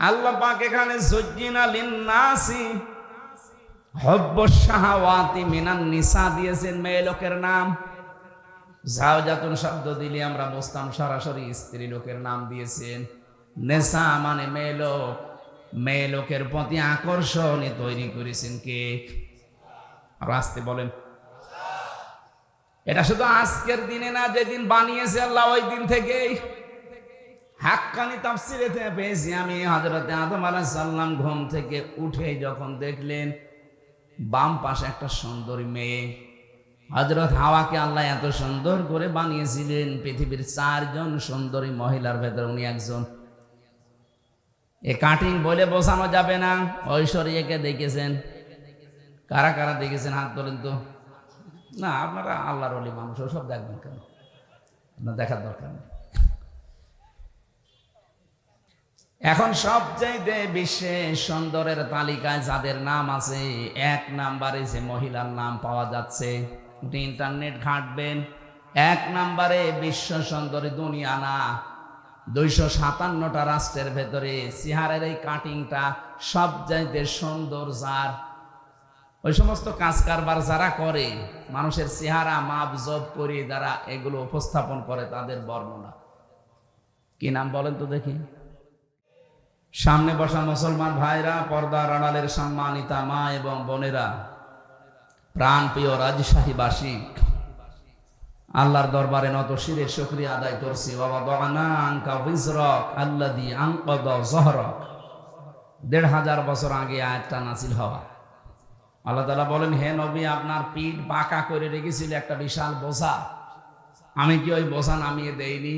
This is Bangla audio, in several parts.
আল্লাহ পাক এখানে যুজ্জিনা লিন-নাসি হুব্বুশ শাহাওয়াতি মিনান নিসা দিয়েছেন মেয়ে লোকের নাম। যাওজাতুন শব্দ দিলে আমরা বুঝতাম সরাসরি স্ত্রী লোকের নাম দিয়েছেন। নেসা মানে মেয়ে লোক, মেয়ে লোকের প্রতি আকর্ষণে তৈরি করেছেন কে? আর আসতে বলেন। এটা শুধু আজকের দিনে না, যেদিন বানিয়েছে আল্লাহ ওই দিন থেকেই। হাক্কানি তাফসিরে পেয়েছি আমি, হযরতে আদম আলাইহিস সালাম ঘুম থেকে উঠে যখন দেখলেন বাম পাশে একটা সুন্দরী মেয়ে, হযরত হাওয়াকে আল্লাহ এত সুন্দর করে বানিয়েছিলেন, পৃথিবীর 4 জন সুন্দরী মহিলার ভেতর উনি একজন। এ কাটিং বলে বোঝানো যাবে না। ঐশ্বরিয়াকে দেখেছেন? কারা কারা দেখেছেন হাত তোলেন তো। না, আপনারা আল্লাহর ওলি মানুষ, সব দেখবেন কেন? আপনার দেখার দরকার নেই। এখন সবচাইতে বিশ্বে সুন্দরের তালিকায় যাদের নাম আছে, 1 নম্বরে যে মহিলার নাম পাওয়া যাচ্ছে, ইন্টারনেট ঘাঁটবেন, 1 নম্বরে বিশ্ব সুন্দরী দুনিয়া না, 257টা রাষ্ট্রের ভেতরে চেহারার এই কাটিংটা সবচাইতে সুন্দর যার। ওই সমস্ত কাজ কারবার যারা করে, মানুষের চেহারা মাপ জব করে যারা এগুলো উপস্থাপন করে, তাদের বর্ণনা কি নাম বলেন তো দেখি। সামনে বসা মুসলমান ভাইরা, পর্দার আড়ালের সম্মানিতা মা এবং বোনেরা, প্রাণ প্রিয় রাজশাহীবাসী, আল্লাহর দরবারে নত শিরে শুকরিয়া আদায় করছি। বাবা দগানা আনকা বিজরক আল্লাযী আনকাযা যহরক। 1500 বছর আগে আয়াতটা নাযিল হওয়া। আল্লাহ তাআলা বলেন, হে নবী, আপনার পিঠ বাঁকা করে রেখেছিল একটা বিশাল বোঝা, আমি কি ওই বোঝা নামিয়ে দেইনি?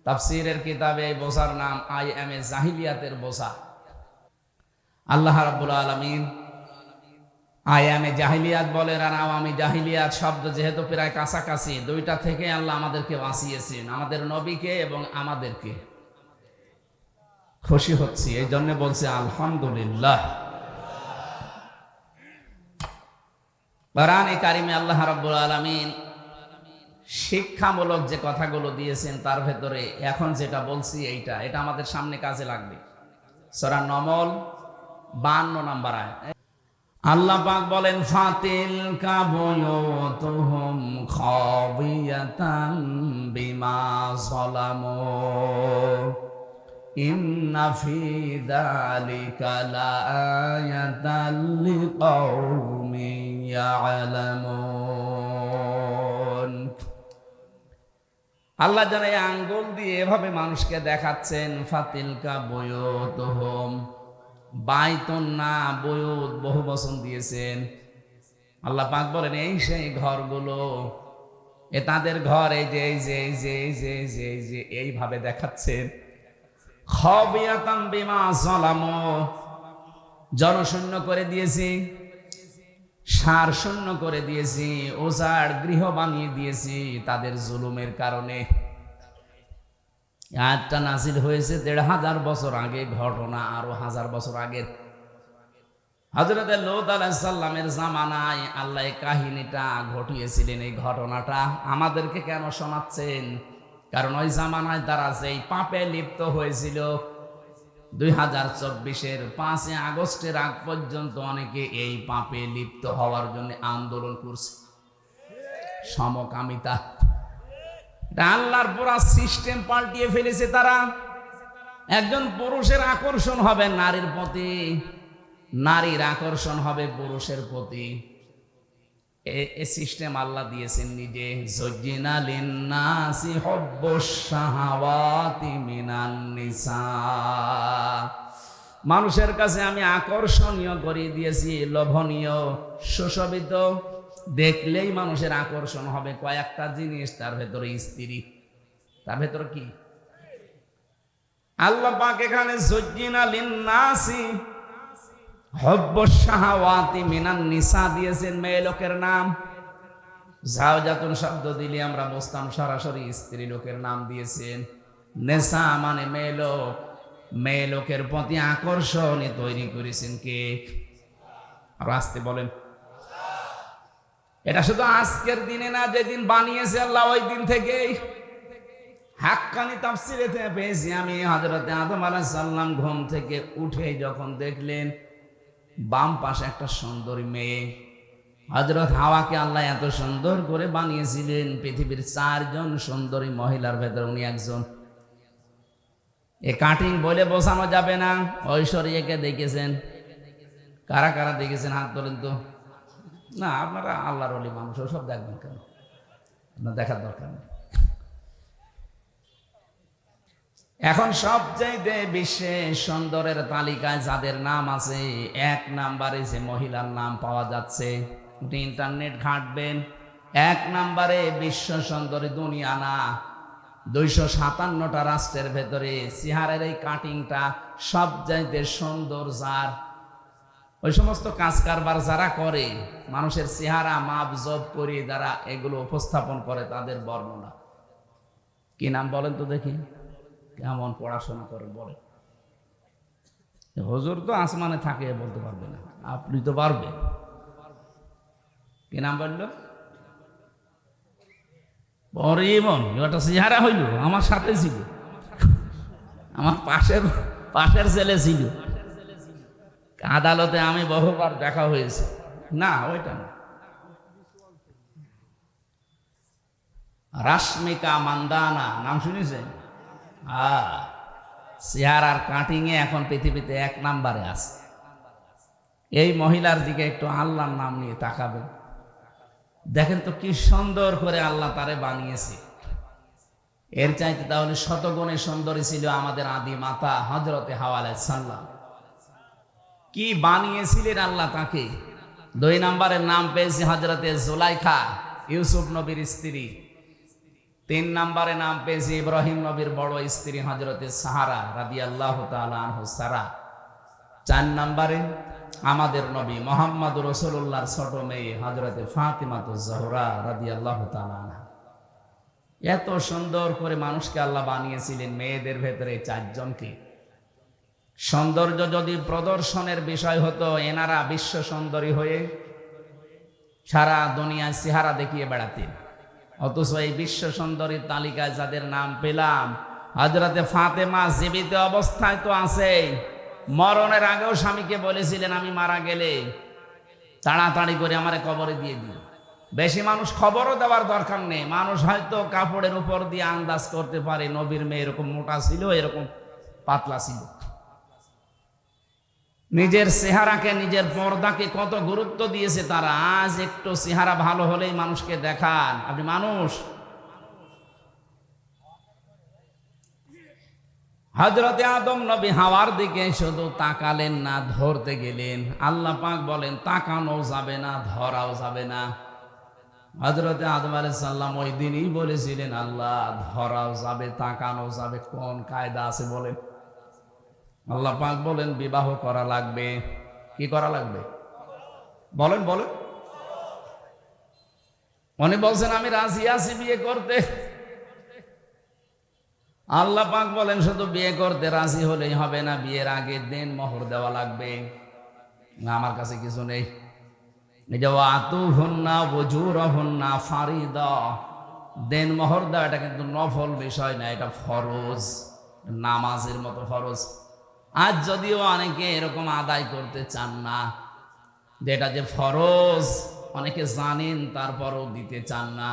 তাফসীরের কিতাবে এই বোঝার নাম আইএমএ জাহিলিয়াতের বোঝা। আল্লাহ রাব্বুল আলামিন আইএমএ জাহিলিয়াত বলেন আর আওয়ামী জাহিলিয়াত শব্দ যেহেতু প্রায় কাছাকাছি, দুইটা থেকে আল্লাহ আমাদেরকে বাঁচিয়েছেন, আমাদের নবীকে এবং আমাদেরকে। খুশি হচ্ছি, এই জন্য বলছি আলহামদুলিল্লাহ। কোরআনে কারিমে আল্লাহ রাব্বুল আলামিন শিক্ষামূলক যে কথাগুলো দিয়েছেন, তার ভেতরে এখন যেটা বলছি এটা আমাদের সামনে কাজে লাগবে। সূরা নমল 52 নম্বর আয়াত। আল্লাহ পাক বলেন, ফাতিলকা বুয়ুতুহুম খাবিয়াতান বিমা যালামু ইন্না ফি যালিকা লাআয়াতাল লিকাউমিন ইয়ালামুন। আল্লাহ যেন এই আঙ্গুল দিয়ে এভাবে মানুষকে দেখাচ্ছেন, ফাতিলকা বুয়ুতুহুম, বাইতুন না বুয়ুত, বহু বচন দিয়েছেন। আল্লাহ পাক বলেন, এই সেই ঘরগুলো, এ তাদের ঘর, এই যে এই যে এই যে এই যে এই যে এই যে এইভাবে দেখাচ্ছেন। খাবিয়াতাম বিমা যালামু, জনশূন্য করে দিয়েছি, সার শূন্য করে দিয়েছি, ওজাড় গৃহ বানিয়ে দিয়েছি তাদের জুলুমের কারণে। আয়াতটা নাযিল হয়েছে 1500 বছর আগে, ঘটনা আরো 1000 বছর আগের। হযরত লূত আলাইহিস সালামের জামানায় আল্লাহ এই কাহিনীটা ঘটিয়েছিলেন। এই ঘটনাটা আমাদেরকে কেন শোনাচ্ছেন? কারণ ওই জামানায় তারা যেই পাপে লিপ্ত হয়েছিল, 2024-এর 5 আগস্টের আগ পর্যন্ত অনেকে এই পাপে লিপ্ত হওয়ার জন্য আন্দোলন করছে। সমকামিতা, আল্লাহর পুরা সিস্টেম পাল্টিয়ে ফেলেছে তারা। একজন পুরুষের আকর্ষণ হবে নারীর প্রতি, নারীর আকর্ষণ হবে পুরুষের প্রতি। এই সিস্টেম আল্লাহ দিয়েছেন নিজে। যুজ্জিনা লিন-নাসি হুব্বুশ শাহাওয়াতি মিনান নিসা, মানুষের কাছে আমি আকর্ষণীয় করে দিয়েছি, লোভনীয়, সুশোভিত, দেখলেই মানুষের আকর্ষণ হবে কয়েকটা জিনিস, তার ভেতরে স্ত্রী। তার ভেতরে কি? আল্লাহ পাক এখানে যুজ্জিনা লিন-নাসি হুব্বুশ শাহাওয়াতি মিনান নিসা দিয়েছেন মেয়ে লোকের নাম। যাওজাতুন শব্দ দিলে আমরা বুঝতাম সরাসরি স্ত্রী লোকের নাম দিয়েছেন। নেসা মানে মেয়ে লোক, মেয়ে লোকের প্রতি আকর্ষণে তৈরি করেছেন কে? আর আসতে বলেন। এটা শুধু আজকের দিনে না, যেদিন বানিয়েছে আল্লাহ ওই দিন থেকেই। হাক্কানি তাফসিরে পেয়েছি আমি, হযরতে আদম আলাইহিস সালাম ঘুম থেকে উঠে যখন দেখলেন বাম পাশে একটা সুন্দরী মেয়ে। হযরত হাওয়াকে আল্লাহ এত সুন্দর করে বানিয়েছিলেন, পৃথিবীর 4 জন সুন্দরী মহিলার ভেতর উনি একজন। এ কাটিং বলে বোঝানো যাবে না। ঐশ্বরিয়াকে দেখেছেন? কারা কারা দেখেছেন হাত তোলেন তো। না, আপনারা আল্লাহর ওলি মানুষ, সব দেখবেন কেন? আপনার দেখার দরকার নেই। এখন সবচাইতে বিশ্বে সুন্দরের তালিকায় যাদের নাম আছে, 1 নম্বরে যে মহিলার নাম পাওয়া যাচ্ছে, ইন্টারনেট ঘাঁটবেন, 1 নম্বরে বিশ্ব সুন্দরী দুনিয়া না, 257টা রাষ্ট্রের ভেতরে চেহারার এই কাটিংটা সবচাইতে সুন্দর যার। ওই সমস্ত কাজ কারবার যারা করে, মানুষের চেহারা মাপ জব করে যারা এগুলো উপস্থাপন করে, তাদের বর্ণনা কি নাম বলেন তো দেখি? কেমন পড়াশোনা করেন বলেন? হুজুর তো আসমানে থাকে, বলতে পারবে না, আপনি তো পারবেন। কি নাম বললো? পরিমন। ওটা চেহারা হইল, আমার সাথে ছিল, আমার পাশের ছেলে ছিল, আদালতে আমি বহুবার দেখা হয়েছে। না, ওইটা না। রাশমিকা মান্দানা নাম শুনেছেন? চেহারার কাটিংয়ে এখন পৃথিবীতে 1 নম্বরে আছে। এই মহিলার দিকে একটু আল্লাহর নাম নিয়ে তাকাবেন, দেখেন তো কি সুন্দর করে আল্লাহ তারে বানিয়েছে। এর চাইতে তাহলে শতগুণে সুন্দরী ছিল আমাদের আদি মাতা হযরতে হাওয়া আলাইহিস সালাম। কি বানিয়েছিলেন আল্লাহ তাকে। 2 নম্বরের নাম পেয়েছে হযরতে জুলাইখা, ইউসুফ নবীর স্ত্রী। 3 নম্বরে নাম পেয়েছে ইব্রাহিম নবীর বড় স্ত্রী হযরতে সাহারা রাদিয়াল্লাহু তাআলা আনহা সারা। 4 নম্বরে আমাদের নবী মুহাম্মদ রাসূলুল্লাহর ছোট মেয়ে হযরতে ফাতিমাতুজ জোহরা রাদিয়াল্লাহু তাআলা আনহা। এত সুন্দর করে মানুষকে আল্লাহ বানিয়েছিলেন, মেয়েদের ভেতরে 4 জনকে। সৌন্দর্য যদি প্রদর্শনের বিষয় হতো, এনারা বিশ্ব সুন্দরী হয়ে সারা দুনিয়ায় চেহারা দেখিয়ে বেড়াতেন। অথচ এই বিশ্ব সুন্দরীর তালিকায় যাদের নাম পেলাম, হযরতে ফাতেমা জীবিত অবস্থায় তো আছে, মরণের আগেও স্বামীকে বলেছিলেন আমি মারা গেলে তাড়াতাড়ি করে আমারে কবরে দিয়ে দিও। বেশি মানুষ খবরও দেওয়ার দরকার নেই, মানুষ হয়তো কাপড়ের উপর দিয়ে আন্দাজ করতে পারে নবীর মেয়ে এরকম মোটা ছিল, এরকম পাতলা ছিল। নিজের চেহারাকে, নিজের পর্দাকে কত গুরুত্ব দিয়েছে তারা। আজ একটু চেহারা ভালো হলেই মানুষকে দেখান আপনি মানুষ। হযরতে আদম নবী হাওয়ার দিকে শুধু তাকালেন না, ধরতে গেলেন। আল্লাহ পাক বলেন তাকানো যাবে না, ধরাও যাবে না। হযরতে আদম আলাইহিস সালাম ওই দিনই বলেছিলেন আল্লাহ ধরাও যাবে, তাকানো যাবে, কোন কায়দা আছে বলেন? আল্লাহ পাক বলেন বিবাহ করা লাগবে। কি করা লাগবে বলেন? বলেন। উনি বলছেন আমি রাজি আছি বিয়ে করতে। আল্লাহ পাক বলেন শুধু বিয়ে করতে রাজি হলেই হবে না, বিয়ের আগে দেন মোহর দেওয়া লাগবে। না, আমার কাছে কিছু নেই। এই যে আতুহুন্না ওয়াজুরহুন্না ফারিদা, দেন মোহর দেওয়া, এটা কিন্তু নফল বিষয় না, এটা ফরজ, নামাজের মতো ফরজ। আজ যদিও অনেকে এরকম আদায় করতে চান না, যেটা যে ফরজ অনেকে জানেন, তারপরও দিতে চান না।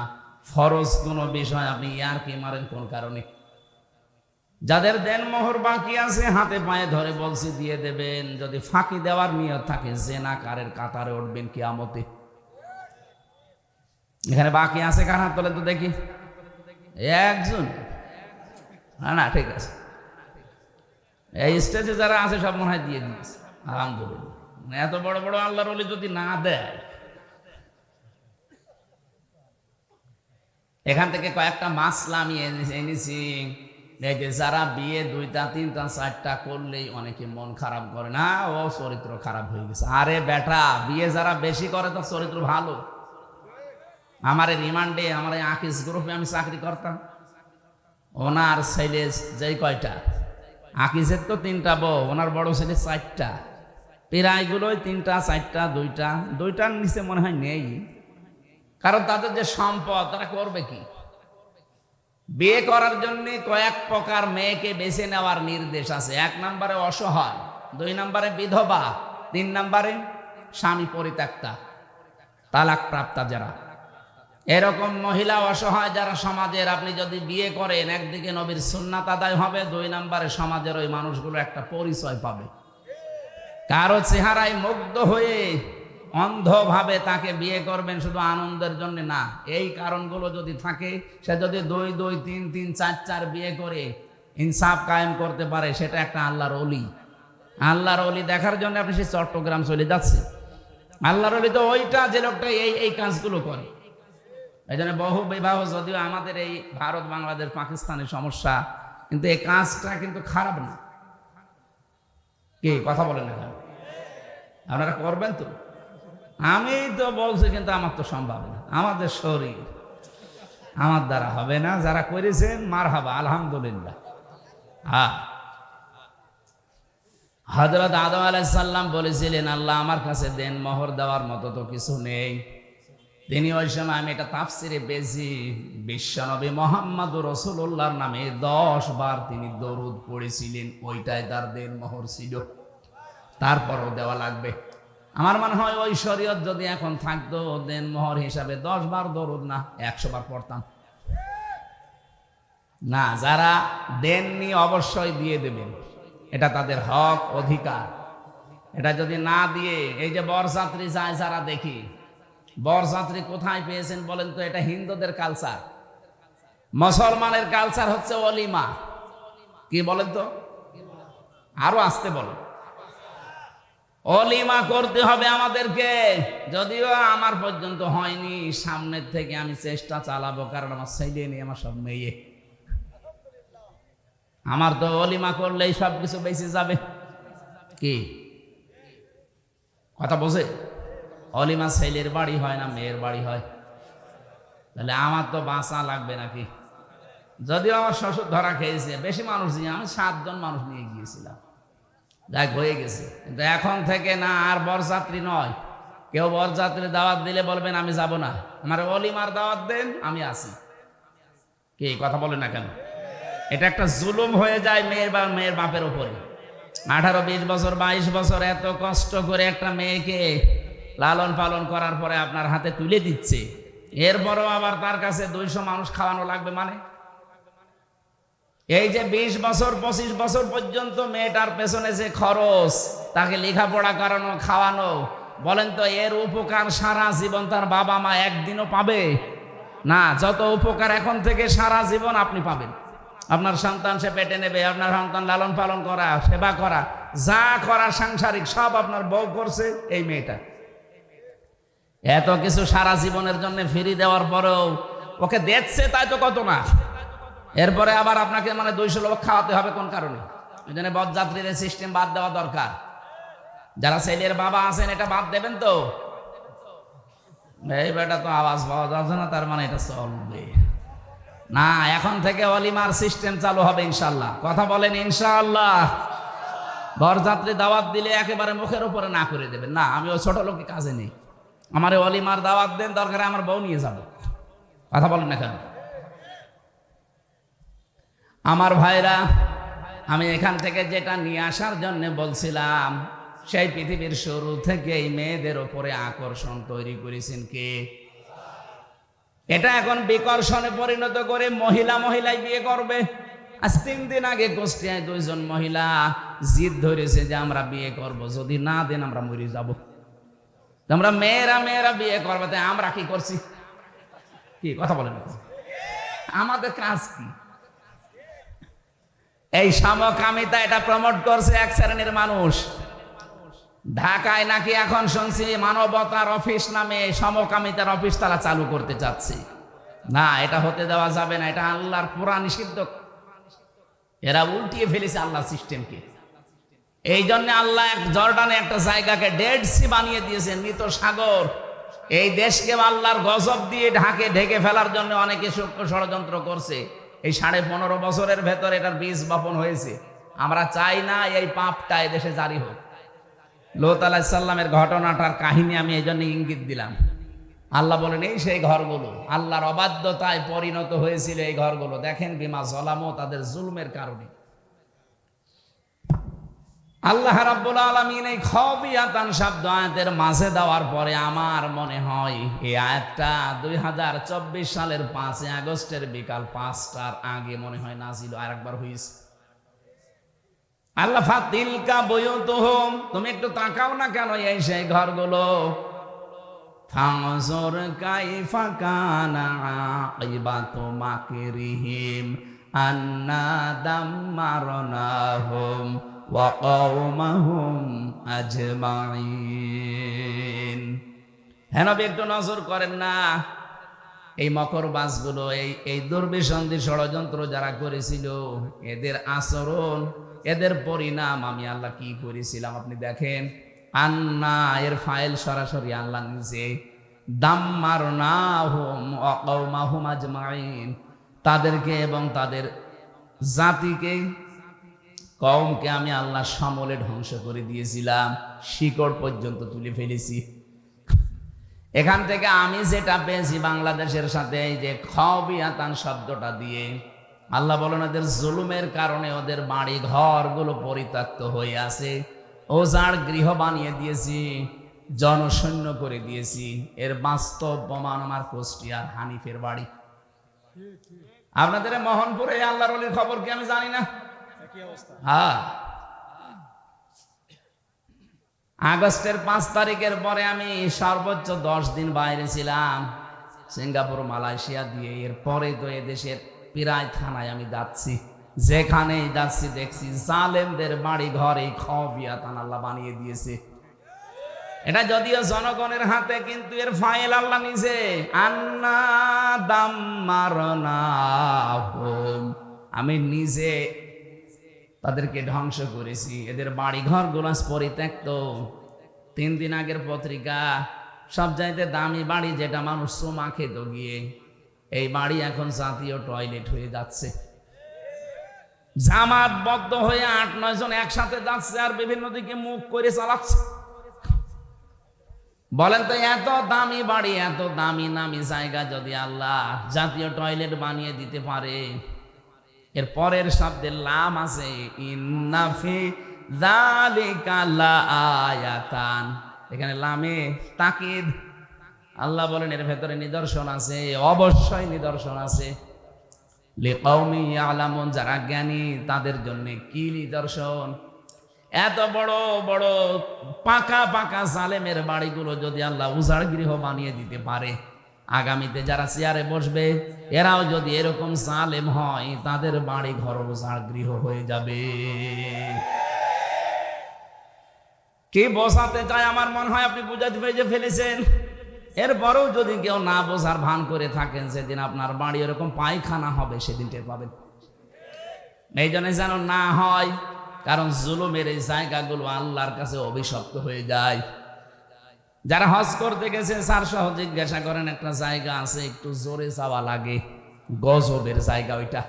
ফরজ কোনো বিষয় আপনি ইয়ারকি মারেন কোন কারণে? যাদের দেন মোহর বাকি আছে হাতে পায়ে ধরে বলছি দিয়ে দেবেন। যদি ফাঁকি দেওয়ার নিয়ত থাকে জেনাকারের কাতারে উঠবেন কিয়ামতে। এখানে বাকি আছে কার হাত তোলেন তো দেখি? একজন? না, ঠিক আছে। এই স্টেজে যারা আছে সব মনে হয় দিয়ে দিয়েছে, আলহামদুলিল্লাহ। এত বড় বড় আল্লাহর ওলি যদি না দেয়। এখান থেকে কয়েকটা মাসলা আমি এনেছি। এই যে যারা বিয়ে 2টা 3টা 4টা করলেই অনেকে মন খারাপ করে, না ও চরিত্র খারাপ হয়ে গেছে। আরে বেটা, বিয়ে যারা বেশি করে তার চরিত্র ভালো। আমার রিমান্ডে, আমার আকিস গ্রুপে আমি চাকরি করতাম, ওনার ছেলে যেই কয়টা, আকিসের তো 3টা বউ, ওনার বড় ছেলে 4টা, প্রায়গুলোই 3টা 4টা 2টার নিচে মনে হয় নেই। কারণ তাদের যে সম্পদ, তারা করবে কি? বিয়ে করার জন্য কয়েক প্রকার মেয়েকে বেছে নেওয়ার নির্দেশ আছে। 1 নম্বরে অসহায়, 2 নম্বরে বিধবা, 3 নম্বরে স্বামী পরিত্যক্তা, তালাক প্রাপ্তা যারা। এরকম মহিলা অসহায় যারা সমাজের, আপনি যদি বিয়ে করেন একদিকে নবীর সুন্নাত আদায় হবে, 2 নম্বরে সমাজের ওই মানুষগুলো একটা পরিচয় পাবে। কারো চেহারায় মুগ্ধ হয়ে অন্ধভাবে তাকে বিয়ে করবেন শুধু আনন্দের জন্য না, এই কারণগুলো যদি থাকে, সে যদি 2 2 3 3 4 4 বিয়ে করে ইনসাফ কায়েম করতে পারে, সেটা একটা আল্লাহর ওলি। আল্লাহর ওলি দেখার জন্য আপনি সে চট্টগ্রাম চলে যাচ্ছে। আল্লাহর ওলি তো ওইটা যে লোকটা এই কাজগুলো করে। এই জন্য বহু বিবাহ, যদিও আমাদের এই ভারত বাংলাদেশ পাকিস্তানের সমস্যা, কিন্তু এই কাজটা কিন্তু খারাপ না। কি কথা বলেন না, আপনারা করবেন তো? আমি তো বলছি, কিন্তু আমার তো সম্ভব না, আমাদের শরীর, আমার দ্বারা হবে না। যারা করেছেন মারহাবা, আলহামদুলিল্লাহ। হ্যাঁ, হযরত আদম আলাইহিস সালাম বলেছিলেন, আল্লাহ আমার কাছে দেন মোহর দেওয়ার মতো তো কিছু নেই। তিনি ওই সময়, আমি এটা তাফসিরে পেয়েছি, বিশ্বনবী মুহাম্মদুর রাসূলুল্লাহর নামে 10 বার তিনি দরুদ পড়েছিলেন, ওইটাই তার দেন মোহর ছিল। তারপরও দেওয়া লাগবে। আমার মনে হয় ওই শরীয়ত যদি এখন থাকতো, দেন মোহর হিসাবে 10 বার দরুদ না 100 বার পড়তাম না। যারা দেননি অবশ্যই দিয়ে দেবেন, এটা তাদের হক, অধিকার। এটা যদি না দিয়ে, এই যে বরযাত্রী যায় যারা দেখি, বরযাত্রী কোথায় পেয়েছেন বলেন তো? এটা হিন্দুদের কালচার। মুসলমানের কালচার হচ্ছে ওলিমা। কি বলেন তো? আরো আসতে বলেন। অলিমা করতে হবে আমাদেরকে। যদিও আমার পর্যন্ত হয়নি, সামনের থেকে আমি চেষ্টা চালাবো, কারণ আমার ছেলে নেই, আমার সব মেয়ে। আমার তো অলিমা করলেই সবকিছু বেঁচে যাবে। কি কথা বোঝে? অলিমা ছেলের বাড়ি হয় না মেয়ের বাড়ি হয়? তাহলে আমার তো বাঁচা লাগবে নাকি? যদিও আমার শ্বশুর ধরা খেয়েছে, বেশি মানুষ নিয়ে, আমি 7 জন মানুষ নিয়ে গিয়েছিলাম, যাক হয়ে গেছে। কিন্তু এখন থেকে না, আর বরযাত্রী নয়। কেউ বরযাত্রী দাওয়াত দিলে বলবেন আমি যাব না, আমার অলিমার দাওয়াত দেন, আমি আসি। কি কথা বলেন না কেন? এটা একটা জুলুম হয়ে যায় মেয়ের বাপের উপরে। 18 20 বছর 22 বছর এত কষ্ট করে একটা মেয়েকে লালন পালন করার পরে আপনার হাতে তুলে দিচ্ছে, এরপরও আবার তার কাছে 200 মানুষ খাওয়ানো লাগবে। মানে এই যে 20 বছর 25 বছর পর্যন্ত মেয়েটার পেছনে যে খরচ, তাকে লেখাপড়া করানো, খাওয়ানো, বলেন তো এর উপকার সারা জীবন তার বাবা মা একদিনও পাবে না? যত উপকার এখন থেকে সারা জীবন আপনি পাবেন। আপনার সন্তান সে পেটে নেবে, আপনার সন্তান লালন পালন করা, সেবা করা, যা করা সাংসারিক সব আপনার বউ করছে এই মেয়েটা। এত কিছু সারা জীবনের জন্য ফিরি দেওয়ার পরেও ওকে দেখছে, তাই তো কত না। এরপরে আবার আপনাকে 200 লোক খাওয়াতে হবে কোন কারণে? ওই জন্য বরযাত্রীর সিস্টেম বাদ দেওয়া দরকার। যারা ছেলের বাবা আছেন এটা বাদ দেবেন তো? এই বেটা তো আওয়াজ পাওয়া যাচ্ছে না, তার মানে এটা চলবে না। এখন থেকে অলিমার সিস্টেম চালু হবে ইনশাআল্লাহ। কথা বলেন ইনশাআল্লাহ। বরযাত্রী দাওয়াত দিলে একেবারে মুখের উপরে না করে দেবেন না, আমি ওই ছোট লোকের কাজে নেই, আমার অলিমার দাওয়াত দেন, দরকারে আমার বউ নিয়ে যাব। কথা বলেন না কেন? আমার ভাইরা, আমি এখান থেকে যেটা নিয়ে আসার জন্য বলছিলাম, সেই পৃথিবীর শুরু থেকে এই মেয়েদের উপরে আকর্ষণ তৈরি করেছেন কে? এটা এখন বিকর্ষণে পরিণত করে মহিলাই বিয়ে করবে। আজ 3 দিন আগে কুষ্টিয়ায় 2 জন মহিলা জিদ ধরেছে যে আমরা বিয়ে করব, যদি না দেন আমরা মরে যাব। তোমরা মেয়েরা বিয়ে করবে, তাই আমরা কি করছি? কি কথা বলেন? আমাদের কাজ কি? এই সমকামিতা এটা প্রমোট করছে এক শ্রেণীর মানুষ। ঢাকায় নাকি এখন শুনছি মানবতার অফিস নামে সমকামিতার অফিস তারা চালু করতে চাচ্ছে। না, এটা হতে দেওয়া যাবে না, এটা আল্লাহর পুরা নিষিদ্ধ। এরা উল্টিয়ে ফেলেছে আল্লাহর সিস্টেমকে। এই জন্য আল্লাহ জর্ডানে একটা জায়গাকে ডেড সি বানিয়ে দিয়েছেন, মৃত সাগর। এই দেশকে আল্লাহর গজব দিয়ে ঢেকে ফেলার জন্য অনেকে সূক্ষ্ম ষড়যন্ত্র করছে। এই 15.5 বছরের ভেতর এটার বীজ বপন হয়েছে। আমরা চাই না এই পাপটা এদেশে জারি হোক। লূত আলাইহিস সালামের ঘটনাটার কাহিনী আমি এই জন্য ইঙ্গিত দিলাম। আল্লাহ বলেন এই সেই ঘরগুলো, আল্লাহর অবাধ্যতায় পরিণত হয়েছিল এই ঘরগুলো। দেখেন বিমা জলামো, তাদের জুলমের কারণে। আল্লাহ রাব্বুল আলামিন এই খাবিয়াতান শব্দ আয়াতের মাঝে দেওয়ার পরে আমার মনে হয় এই আয়াতটা 2024 সালের 5 আগস্টের বিকাল 5টার আগে মনে হয় নাজিল আর একবার হয়েছে। আল্লাহ ফাতিলকা বুয়ুতুহুম, তুমি একটু তাকাও না কেন এই সেই ঘরগুলো। ফানজুর কাইফা কানা আকিবাতু মাকরিহিম আন্না দাম্মারনাহুম ওয়া কওমাহুম আজমাইন। হ্যাঁ নবী, একটু নজর করেন না এই মকরবাজগুলো, এই দুর্বিসন্ধি ষড়যন্ত্র যারা করেছিল, এদের আচরণ, এদের পরিণাম আমি আল্লাহ কি করেছিলাম আপনি দেখেন। আন্না এর ফাইল সরাসরি আল্লাহ নিজে, দাম্মারনাহুম ওয়া কওমাহুম আজমাইন, তাদেরকে এবং তাদের জাতিকে, কওমকে আমি আল্লাহ সমলে ধ্বংস করে দিয়েছিলাম, শিকড় পর্যন্ত তুলে ফেলেছি। এখান থেকে আমি যেটা পেয়েছি বাংলাদেশের সাথে এই যে খাবিয়াতান শব্দটা দিয়ে, আল্লাহ বলেন ওদের জুলুমের কারণে ওদের বাড়ি ঘরগুলো পরিত্যক্ত হয়ে আছে, ওজাড় গৃহ বানিয়ে দিয়েছি, জনশূন্য করে দিয়েছি। এর বাস্তব প্রমাণ আমার কুষ্টিয়ার হানিফের বাড়ি। আপনাদের মোহনপুরে আল্লাহর ওলির খবর কি আমি জানি না? হ্যাঁ, আগস্টের 5 তারিখের পরে আমি সর্বোচ্চ 10 দিন বাইরে ছিলাম, সিঙ্গাপুর মালয়েশিয়া দিয়ে। এরপরে তো এদেশের প্রায় থানায় আমি যাচ্ছি, যেখানেই যাচ্ছি দেখছি জালেমদের বাড়ি ঘর এই খাবিয়াতান আল্লাহ বানিয়ে দিয়েছে। এটা যদিও জনগণের হাতে, কিন্তু এর ফাইল আল্লাহ নিজে। আন্না দাম্মারনাহুম, আমি নিজে তাদেরকে ধ্বংস করেছি। এদের বাড়ি ঘর গুলো পরিত্যক্ত। 3 দিন আগের পত্রিকা, সবচাইতে দামি বাড়ি যেটা মানুষ সোমা খেত গিয়ে, এই বাড়ি এখন জাতীয় টয়লেট হয়ে যাচ্ছে। জামাতবদ্ধ হয়ে 8-9 জন একসাথে যাচ্ছে আর বিভিন্ন দিকে মুখ করে চালাচ্ছে। বলেন তো, এত দামি বাড়ি, এত দামি নামি জায়গা যদি আল্লাহ জাতীয় টয়লেট বানিয়ে দিতে পারে, এর পরের শব্দের লাম আছে, ইন্না ফি যালিকা লাআয়াতান, এখানে লামে তাকিদ। আল্লাহ বলেন এর ভেতরে নিদর্শন আছে, অবশ্যই নিদর্শন আছে। লিকাউমি ইয়ালামুন, যারা জ্ঞানী তাদের জন্য কি নিদর্শন। এত বড় বড় পাকা পাকা জালেমের বাড়িগুলো যদি আল্লাহ উজাড় গৃহ বানিয়ে দিতে পারে, আগামীতে যারা চেয়ারে বসবে এরাও যদি এরকম জালেম হয়, তাদের বাড়ি ঘর উজাড় গৃহ হয়ে যাবে। কে বোঝাতে চায় আমার মনে হয় আপনি বুঝাতে পেরে ফেলেছেন। এরপরেও যদি কেউ না বোঝার ভান করে থাকেন, সেদিন আপনার বাড়ি এরকম পায়খানা হবে, সেদিন টের পাবেন। এই জন্য যেন না হয়, কারণ জুলুমের এই জায়গাগুলো আল্লাহর কাছে অভিশপ্ত হয়ে যায়। যারা হজ করতে গেছে স্যার সহ জিজ্ঞাসা করেন, একটা জায়গা আছে একটু জোরে যাওয়া লাগে, গজবের জায়গা ওইটা।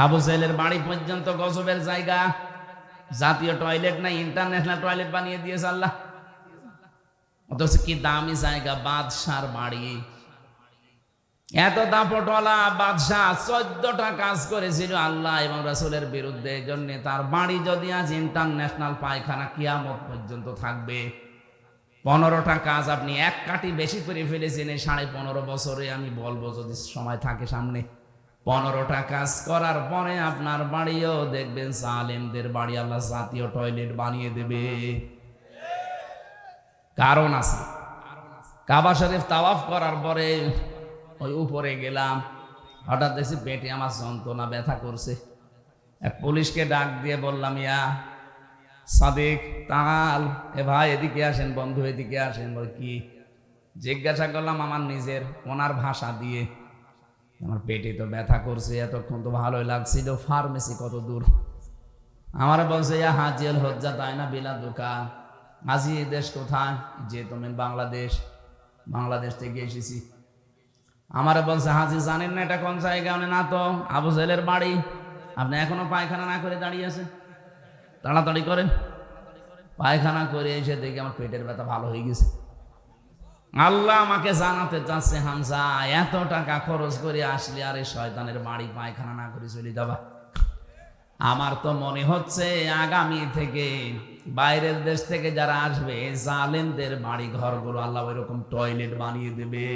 আবু জাহেলের বাড়ি পর্যন্ত গজবের জায়গা, জাতীয় টয়লেট নাই, ইন্টারন্যাশনাল টয়লেট বানিয়ে দিয়েছে আল্লাহ। অথচ কি দামি জায়গা, বাদশার বাড়ি। এত দাপটওয়ালা বাদশাহ 14টা কাজ করেছিল আল্লাহ এবং রাসূলের বিরুদ্ধে। এই জন্য তার বাড়ি যদি আজ ইন্টারন্যাশনাল পায়খানা, কিয়ামত পর্যন্ত থাকবে। 15টা কাজ আপনি এক কাটি বেশি করে ফেলেছেন এই 15.5 বছরে। আমি বলবো যদি সময় থাকে সামনে, 15টা কাজ করার পরে আপনার বাড়িও দেখবেন জালেমদের বাড়ি আল্লাহ জাতীয় টয়লেট বানিয়ে দেবে। কারণ আছে। কাবা শরীফ তাওয়াফ করার পরে ওই উপরে গেলাম, হঠাৎ দেখছি পেটে আমার যন্ত্রণা ব্যথা করছে। এক পুলিশকে ডাক দিয়ে বললাম, ইয়া সাদিক তাল, এ ভাই এদিকে আসেন, বন্ধু এদিকে আসেন। বল কি? জিজ্ঞাসা করলাম আমার নিজের ওনার ভাষা দিয়ে, আমার পেটে তো ব্যথা করছে, এতক্ষণ তো ভালোই লাগছিল, ফার্মেসি কত দূর? আমার বলছে, ইয়া হাজিল হজ্জা তাই না বিলা দুকা। হাজি দেশ কোথায়? যে তুমি বাংলাদেশ। বাংলাদেশ থেকে এসেছি। আমারে বলছে, হাজি জানেন না এটা কোন জায়গা? না তো। আবু জাহেলের বাড়ি। আপনি এখনো পায়খানা না করে দাঁড়িয়ে আছেন, তাড়াতাড়ি করেন। পায়খানা করে এসে দেখি আমার পেটের ব্যথা ভালো হয়ে গেছে। আল্লাহ আমাকে জানাতে চাচ্ছে, হামজা এত টাকা খরচ করে আসলে আরে শয়তানের বাড়ি পায়খানা না করে চলে যাবা। আমার তো মনে হচ্ছে আগামী থেকে বাইরের দেশ থেকে যারা আসবে জালেমদের বাড়ি ঘরগুলো আল্লাহ ওইরকম টয়লেট বানিয়ে দেবে।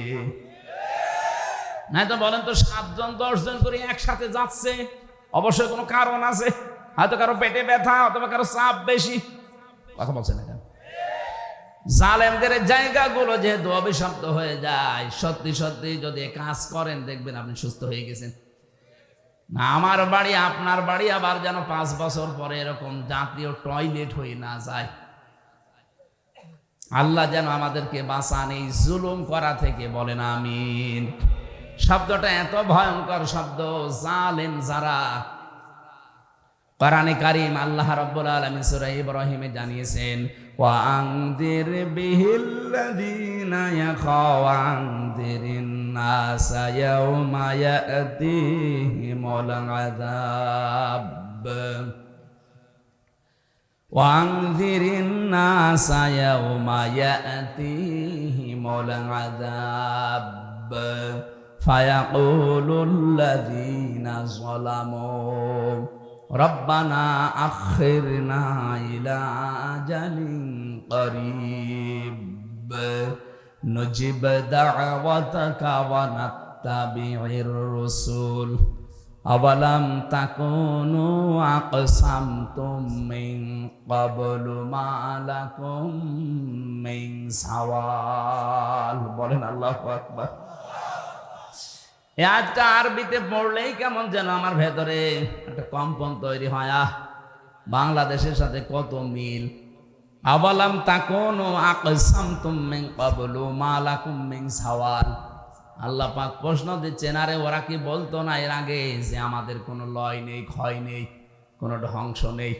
না তো বলেন তো 7 জন 10 জন করে একসাথে যাচ্ছে, অবশ্যই কোনো কারণ আছে, হয়তো কারো পেটে ব্যথা অথবা কারো চাপ বেশি। কথা বলছেন না কেন? জালেমদের জায়গাগুলো যেহেতু অভিশপ্ত হয়ে যায়, সত্যি সত্যি যদি কাজ করেন দেখবেন আপনি সুস্থ হয়ে গেছেন। না আমার বাড়ি আপনার বাড়ি আবার যেন 5 বছর পরে এরকম জাতীয় টয়লেট হয়ে না যায়। আল্লাহ যেন আমাদেরকে বাঁচান এই জুলুম করা থেকে, বলেন আমিন। শব্দটা এত ভয়ঙ্কর শব্দ, জালেম যারা। কোরআনে কারীম আল্লাহ রাব্বুল আলামিন সূরা ইব্রাহিমে জানিয়েছেন, ওয়া আনদির বিহিল্লাযীনা ইয়াখাওয়ানদিরিন নাসা ইয়াওমা ইয়াতিহিমুল আযাব ওয়া আনদিরিন নাসা ইয়াওমা ইয়াতিহিমুল আযাব ফায়াকুলুল্লাযীনা যালামু রব্বানা আখিরনা ইলা আজালিন করিব নুজিব দাওয়াতাকা ওয়া নাত্তাবি'ir রুসুল আওয়ালাম তাকুনু আকসামতুম মিন ক্বাবলু মা লাকুম মিন সাওয়াল। বলেন আল্লাহু আকবার। এই আয়াতটা আরবিতে পড়লেই কেমন যেন আমার ভেতরে একটা কম্পন তৈরি হয়। বাংলাদেশের সাথে কত মিল। আওয়ালাম তাকুনু আকসামতুম মিন ক্বাবলু মা লাকুম মিন সাওয়াল। আল্লাহ পাক প্রশ্ন দিচ্ছেন, আরে ওরা কি বলতো না এর আগে যে আমাদের কোনো লয় নেই, ক্ষয় নেই, কোনো ধ্বংস নেই?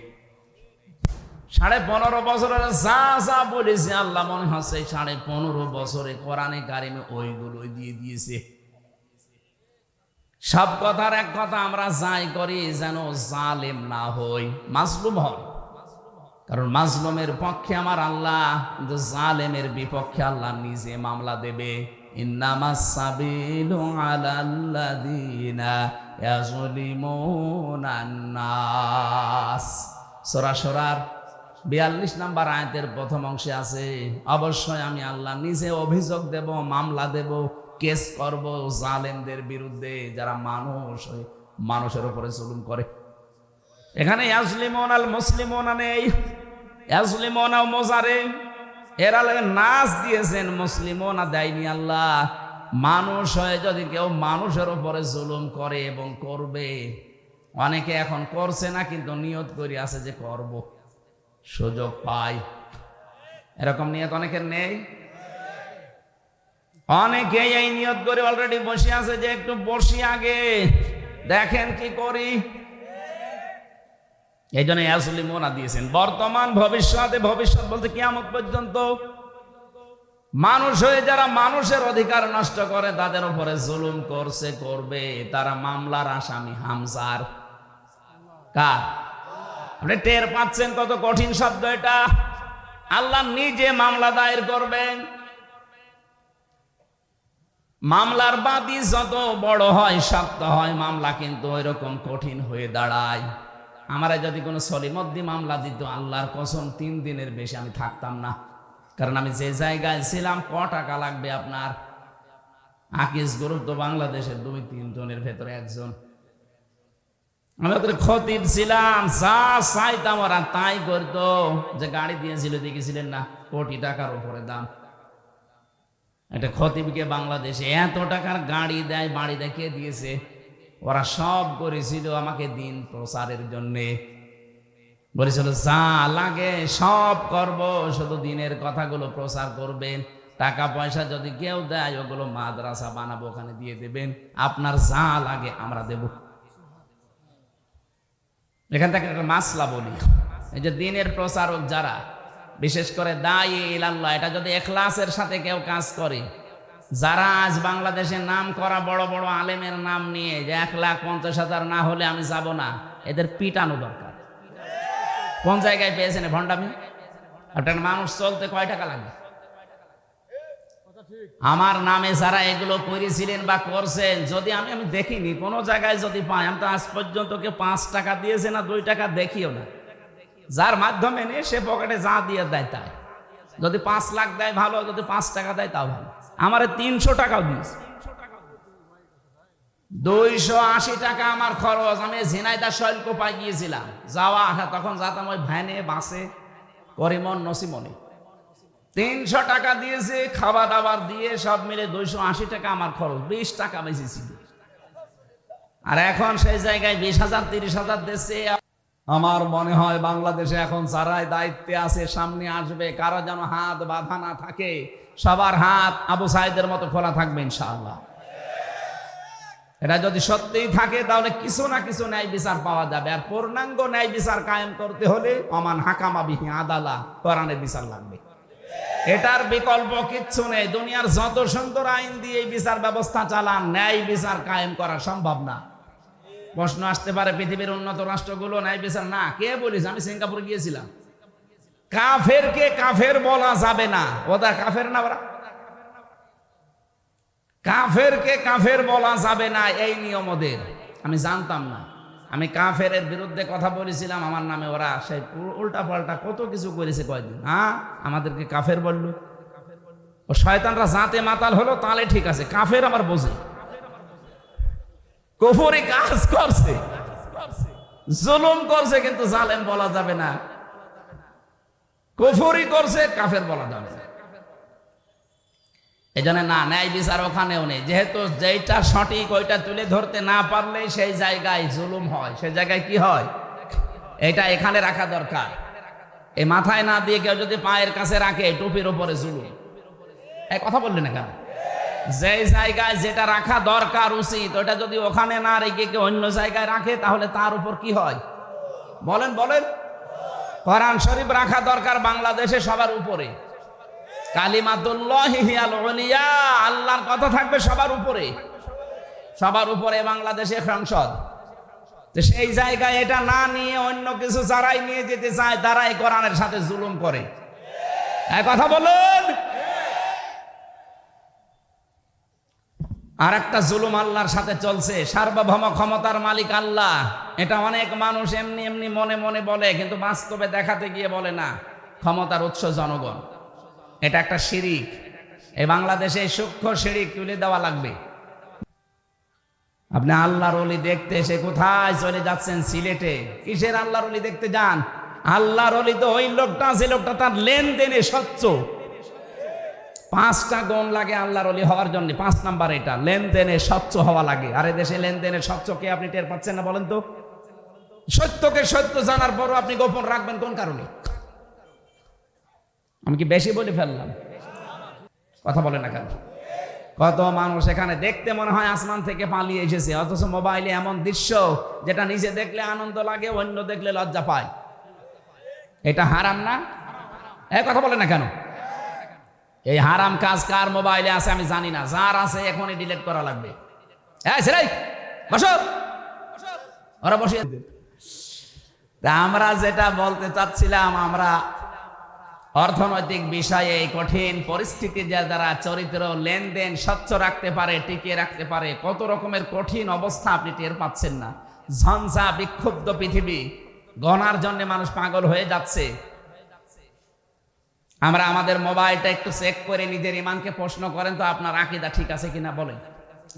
15.5 বছরে যা যা বলেছে আল্লাহ মনে হচ্ছে 15.5 বছরে কোরআনে কারিমে ওইগুলোই দিয়ে দিয়েছে। সব কথার এক কথা, আমরা যাই করি যেন জালেম না হই, মাজলুম হই। কারণ মাজলুমের পক্ষে আমার আল্লাহ, কিন্তু জালেমের বিপক্ষে আল্লাহ নিজে মামলা দেবে। ইন্নামাস সাবিলু আলাল্লাযীনা ইয়াযলিমুনান নাস। সূরা শুরার 42 নম্বর আয়াতের প্রথম অংশে আছে, অবশ্যই আমি আল্লাহ নিজে অভিযোগ দেব, মামলা দেব, কেস করব জালেমদের বিরুদ্ধে যারা মানুষের উপরে জুলুম করে। এখানে ইয়াজলিমুনাল মুসলিমুনা নেই, ইয়াজলিমুনা মুজারে, এরা লাগে নাস দিয়েছেন, মুসলিমুনা দেয়নি আল্লাহ। মানুষ হয়ে যদি কেউ মানুষের উপরে জুলুম করে এবং করবে, অনেকে এখন করছে না কিন্তু নিয়ত করে আছে যে করব, সুযোগ পাই, এরকম নিয়ত অনেকের নেই। অনেকে এই নিয়ত করে অলরেডি বসে আছে যে একটু বসি আগে দেখেন কি করি। এই জন্য ইয়াজলিমুনা দিয়েছেন। বর্তমান ভবিষ্যতে, ভবিষ্যৎ বলতে কিয়ামত পর্যন্ত মানুষ হয়ে যারা মানুষের অধিকার নষ্ট করে, তাদের উপরে জুলুম করছে, করবে, তারা মামলার আসামি হামজার। কার? আপনি টের পাচ্ছেন কত কঠিন শব্দ এটা? আল্লাহ নিজে মামলা দায়ের করবেন। মামলার বাদী যত বড় হয়, শক্ত হয়, মামলা কিন্তু ওইরকম কঠিন হয়ে দাঁড়ায়। আমারে যদি কোনো সলিমদ্দি মামলা দিত, আল্লাহর কসম 3 দিনের বেশি আমি থাকতাম না। কারণ আমি যে জায়গায় ছিলাম, ক টাকা লাগবে আপনার? আকিজ গ্রুপ তো বাংলাদেশের 2-3 জনের ভেতরে একজন। আমি ওদের খতিব ছিলাম, যা চাইতাম ওরা তাই করতো। যে গাড়ি দিয়েছিল দেখেছিলেন না, কোটি টাকার উপরে দাম। একটা খতিবকে বাংলাদেশে এত টাকার গাড়ি দেয়, বাড়ি দেখে দিয়েছে। ওরা সব করেছিল আমাকে দিন প্রচারের জন্যে, বলেছিল যা লাগে সব করব, শুধু দিনের কথাগুলো প্রচার করবেন, টাকা পয়সা যদি কেউ দেয় ওগুলো মাদ্রাসা বানাবো, ওখানে দিয়ে দেবেন, আপনার যা লাগে আমরা দেব। এখান থেকে একটা মাসলা বলি, এই যে দিনের প্রচারক যারা, বিশেষ করে দায়ী ইলাল্লাহ, এটা যদি ইখলাসের সাথে কেউ কাজ করে, যারা আজ বাংলাদেশের নাম করা বড় বড় আলেমের নাম নিয়ে যে 1,50,000 না হলে আমি যাব না, এদের পিটানো দরকার। কোন জায়গায় পেয়েছেন ভণ্ডামি? একটা মানুষ চলতে কয় টাকা লাগে? আমার নামে যারা এগুলো করেছিলেন বা করছেন, যদি আমি দেখিনি কোনো জায়গায় যদি পাই, আমি তো আজ পর্যন্ত কেউ 5 টাকা দিয়েছে না 2 টাকা দেখিও না। যার মাধ্যমে নিয়ে সে পকেটে যা দিয়ে দেয় তাই, যদি 5 লাখ দেয় ভালো, যদি 5 টাকা দেয় তাও ভালো। আমার 300 টাকাও দিয়েছে, 280 টাকা আমার খরচ। আমি ঝিনাইদা শৈলকুপায় গিয়েছিলাম, যাওয়া আসা, তখন যেতাম ওই ভ্যানে বাসে, করিমন নসিমনে। 300 টাকা দিয়েছে, খাবার দাবার দিয়ে সব মিলে 280 টাকা আমার খরচ, 20 টাকা বেশি ছিল। আর এখন সেই জায়গায় 20,000 30,000 দিচ্ছে। আমার মনে হয় বাংলাদেশে এখন যারাই দায়িত্বে আছে, সামনে আসবে, কারো যেন হাত বাঁধা না থাকে, সবার হাত আবু সাইদের মতো খোলা থাকবে ইনশাআল্লাহ। এটা যদি সত্যিই থাকে তাহলে কিছু না কিছু ন্যায় বিচার পাওয়া যাবে। আর পূর্ণাঙ্গ ন্যায় বিচার কায়েম করতে হলে অমান হাকামা বিহি আদালা, কোরআনের বিচার লাগবে। এটার বিকল্প কিচ্ছু নেই। দুনিয়ার যত সুন্দর আইন দিয়ে এই বিচার ব্যবস্থা চালান, ন্যায় বিচার কায়েম করা সম্ভব না। প্রশ্ন আসতে পারে, পৃথিবীর উন্নত রাষ্ট্রগুলো ন্যায় বিচার না, কে বলিস? আমি সিঙ্গাপুর গিয়েছিলাম। কাফেরকে কাফের বলা যাবে না, ওরা কাফের না, ওরা কাফেরকে কাফের বলা যাবে না, এই নিয়ম ওদের। আমি জানতাম না, আমি কাফের বিরুদ্ধে কথা বলেছিলাম, আমার নামে ওরা সেই উল্টা পাল্টা কত কিছু করেছে কয়দিন। হ্যাঁ, আমাদেরকে কাফের বললো। ও শয়তানরা জাতে মাতাল হলো, তাহলে ঠিক আছে, কাফের আমার বোঝে, কুফরি কাজ করছে, জুলুম করছে, কিন্তু জালেম বলা যাবে না। কুফরি করছে, কাফের বলা যাবে না। এই জন্য না, ন্যায় বিচার ওখানেও নেই। যেহেতু যেটা সঠিক ওইটা তুলে ধরতে না পারলে সেই জায়গায় জুলুম হয়, সেই জায়গায় কি হয়, এটা এখানে রাখা দরকার। এই মাথায় না দিয়ে কেউ যদি পায়ের কাছে রাখে, টুপির উপরে জুলুম। এই কথা বললেন না কেন? যে জায়গায় যেটা রাখা দরকার উচিত, ওটা যদি ওখানে না রেখে কেউ অন্য জায়গায় রাখে, তাহলে তার উপর কি হয় বলেন বলেন? কোরআন শরীফ রাখা দরকার বাংলাদেশে সবার উপরে। কালিমাতুল্লাহি হিয়াল উলিয়া, আল্লাহর কথা থাকবে সবার উপরে, সবার উপরে বাংলাদেশে সংসদ। তো সেই জায়গায় এটা না নিয়ে অন্য কিছু যারাই নিয়ে যেতে চায়, তারাই কোরআনের সাথে জুলুম করে। এই কথা বলুন। আর একটা জুলুম আল্লাহর সাথে চলছে, সার্বভৌম ক্ষমতার মালিক আল্লাহ। এটা অনেক মানুষ এমনি এমনি মনে মনে বলে, কিন্তু বাস্তবে দেখাতে গিয়ে বলে না। ক্ষমতার উৎস জনগণ, এটা একটা শিরিক। এই বাংলাদেশে সূক্ষ্ম শিরিক তুলে দেওয়া লাগবে। আপনি আল্লাহর ওলি দেখতে এসে কোথায় চলে যাচ্ছেন? সিলেটে। কিসের আল্লাহর ওলি দেখতে যান? আল্লাহর ওলি তো ওই লোকটা, যে লোকটা তার লেনদেনে স্বচ্ছ। 5টা গুণ লাগে আল্লাহর ওলি হওয়ার জন্য। 5 নাম্বার এটা, লেনদেনে স্বচ্ছ হওয়া লাগে। আর দেশে লেনদেনে স্বচ্ছ কে আপনি টের পাচ্ছেন না? বলেন তো। সত্যকে সত্য জানার পরও আপনি গোপন রাখবেন কোন কারণে? আমি কি বেশি বলে ফেললাম? কথা বলে না কেন? কত মানুষ এখানে দেখতে মনে হয় আসমান থেকে পালিয়ে এসেছে, অথচ মোবাইলে এমন দৃশ্য যেটা নিজে দেখলে আনন্দ লাগে, অন্য দেখলে লজ্জা পায়। এটা হারাম না? কথা বলে না কেন? এই হারাম কাজ কার মোবাইলে আছে আমি জানি না, যার আছে এখনই ডিলিট করা লাগবে। বসো, ওরা বসিয়ে। আমরা যেটা বলতে চাচ্ছিলাম, আমরা অর্থনৈতিক বিষয়ে এই কঠিন পরিস্থিতি যারা চরিত্র লেনদেন স্বচ্ছ রাখতে পারে, টিকিয়ে রাখতে পারে, কত রকমের কঠিন অবস্থা আপনি টের পাচ্ছেন না। ঝঞ্ঝা বিক্ষুব্ধ পৃথিবী, গণার জন্য মানুষ পাগল হয়ে যাচ্ছে। আমরা আমাদের মোবাইলটা একটু চেক করে নিজের ইমানকে প্রশ্ন করেন তো, আপনার আকীদা ঠিক আছে কিনা বলেন।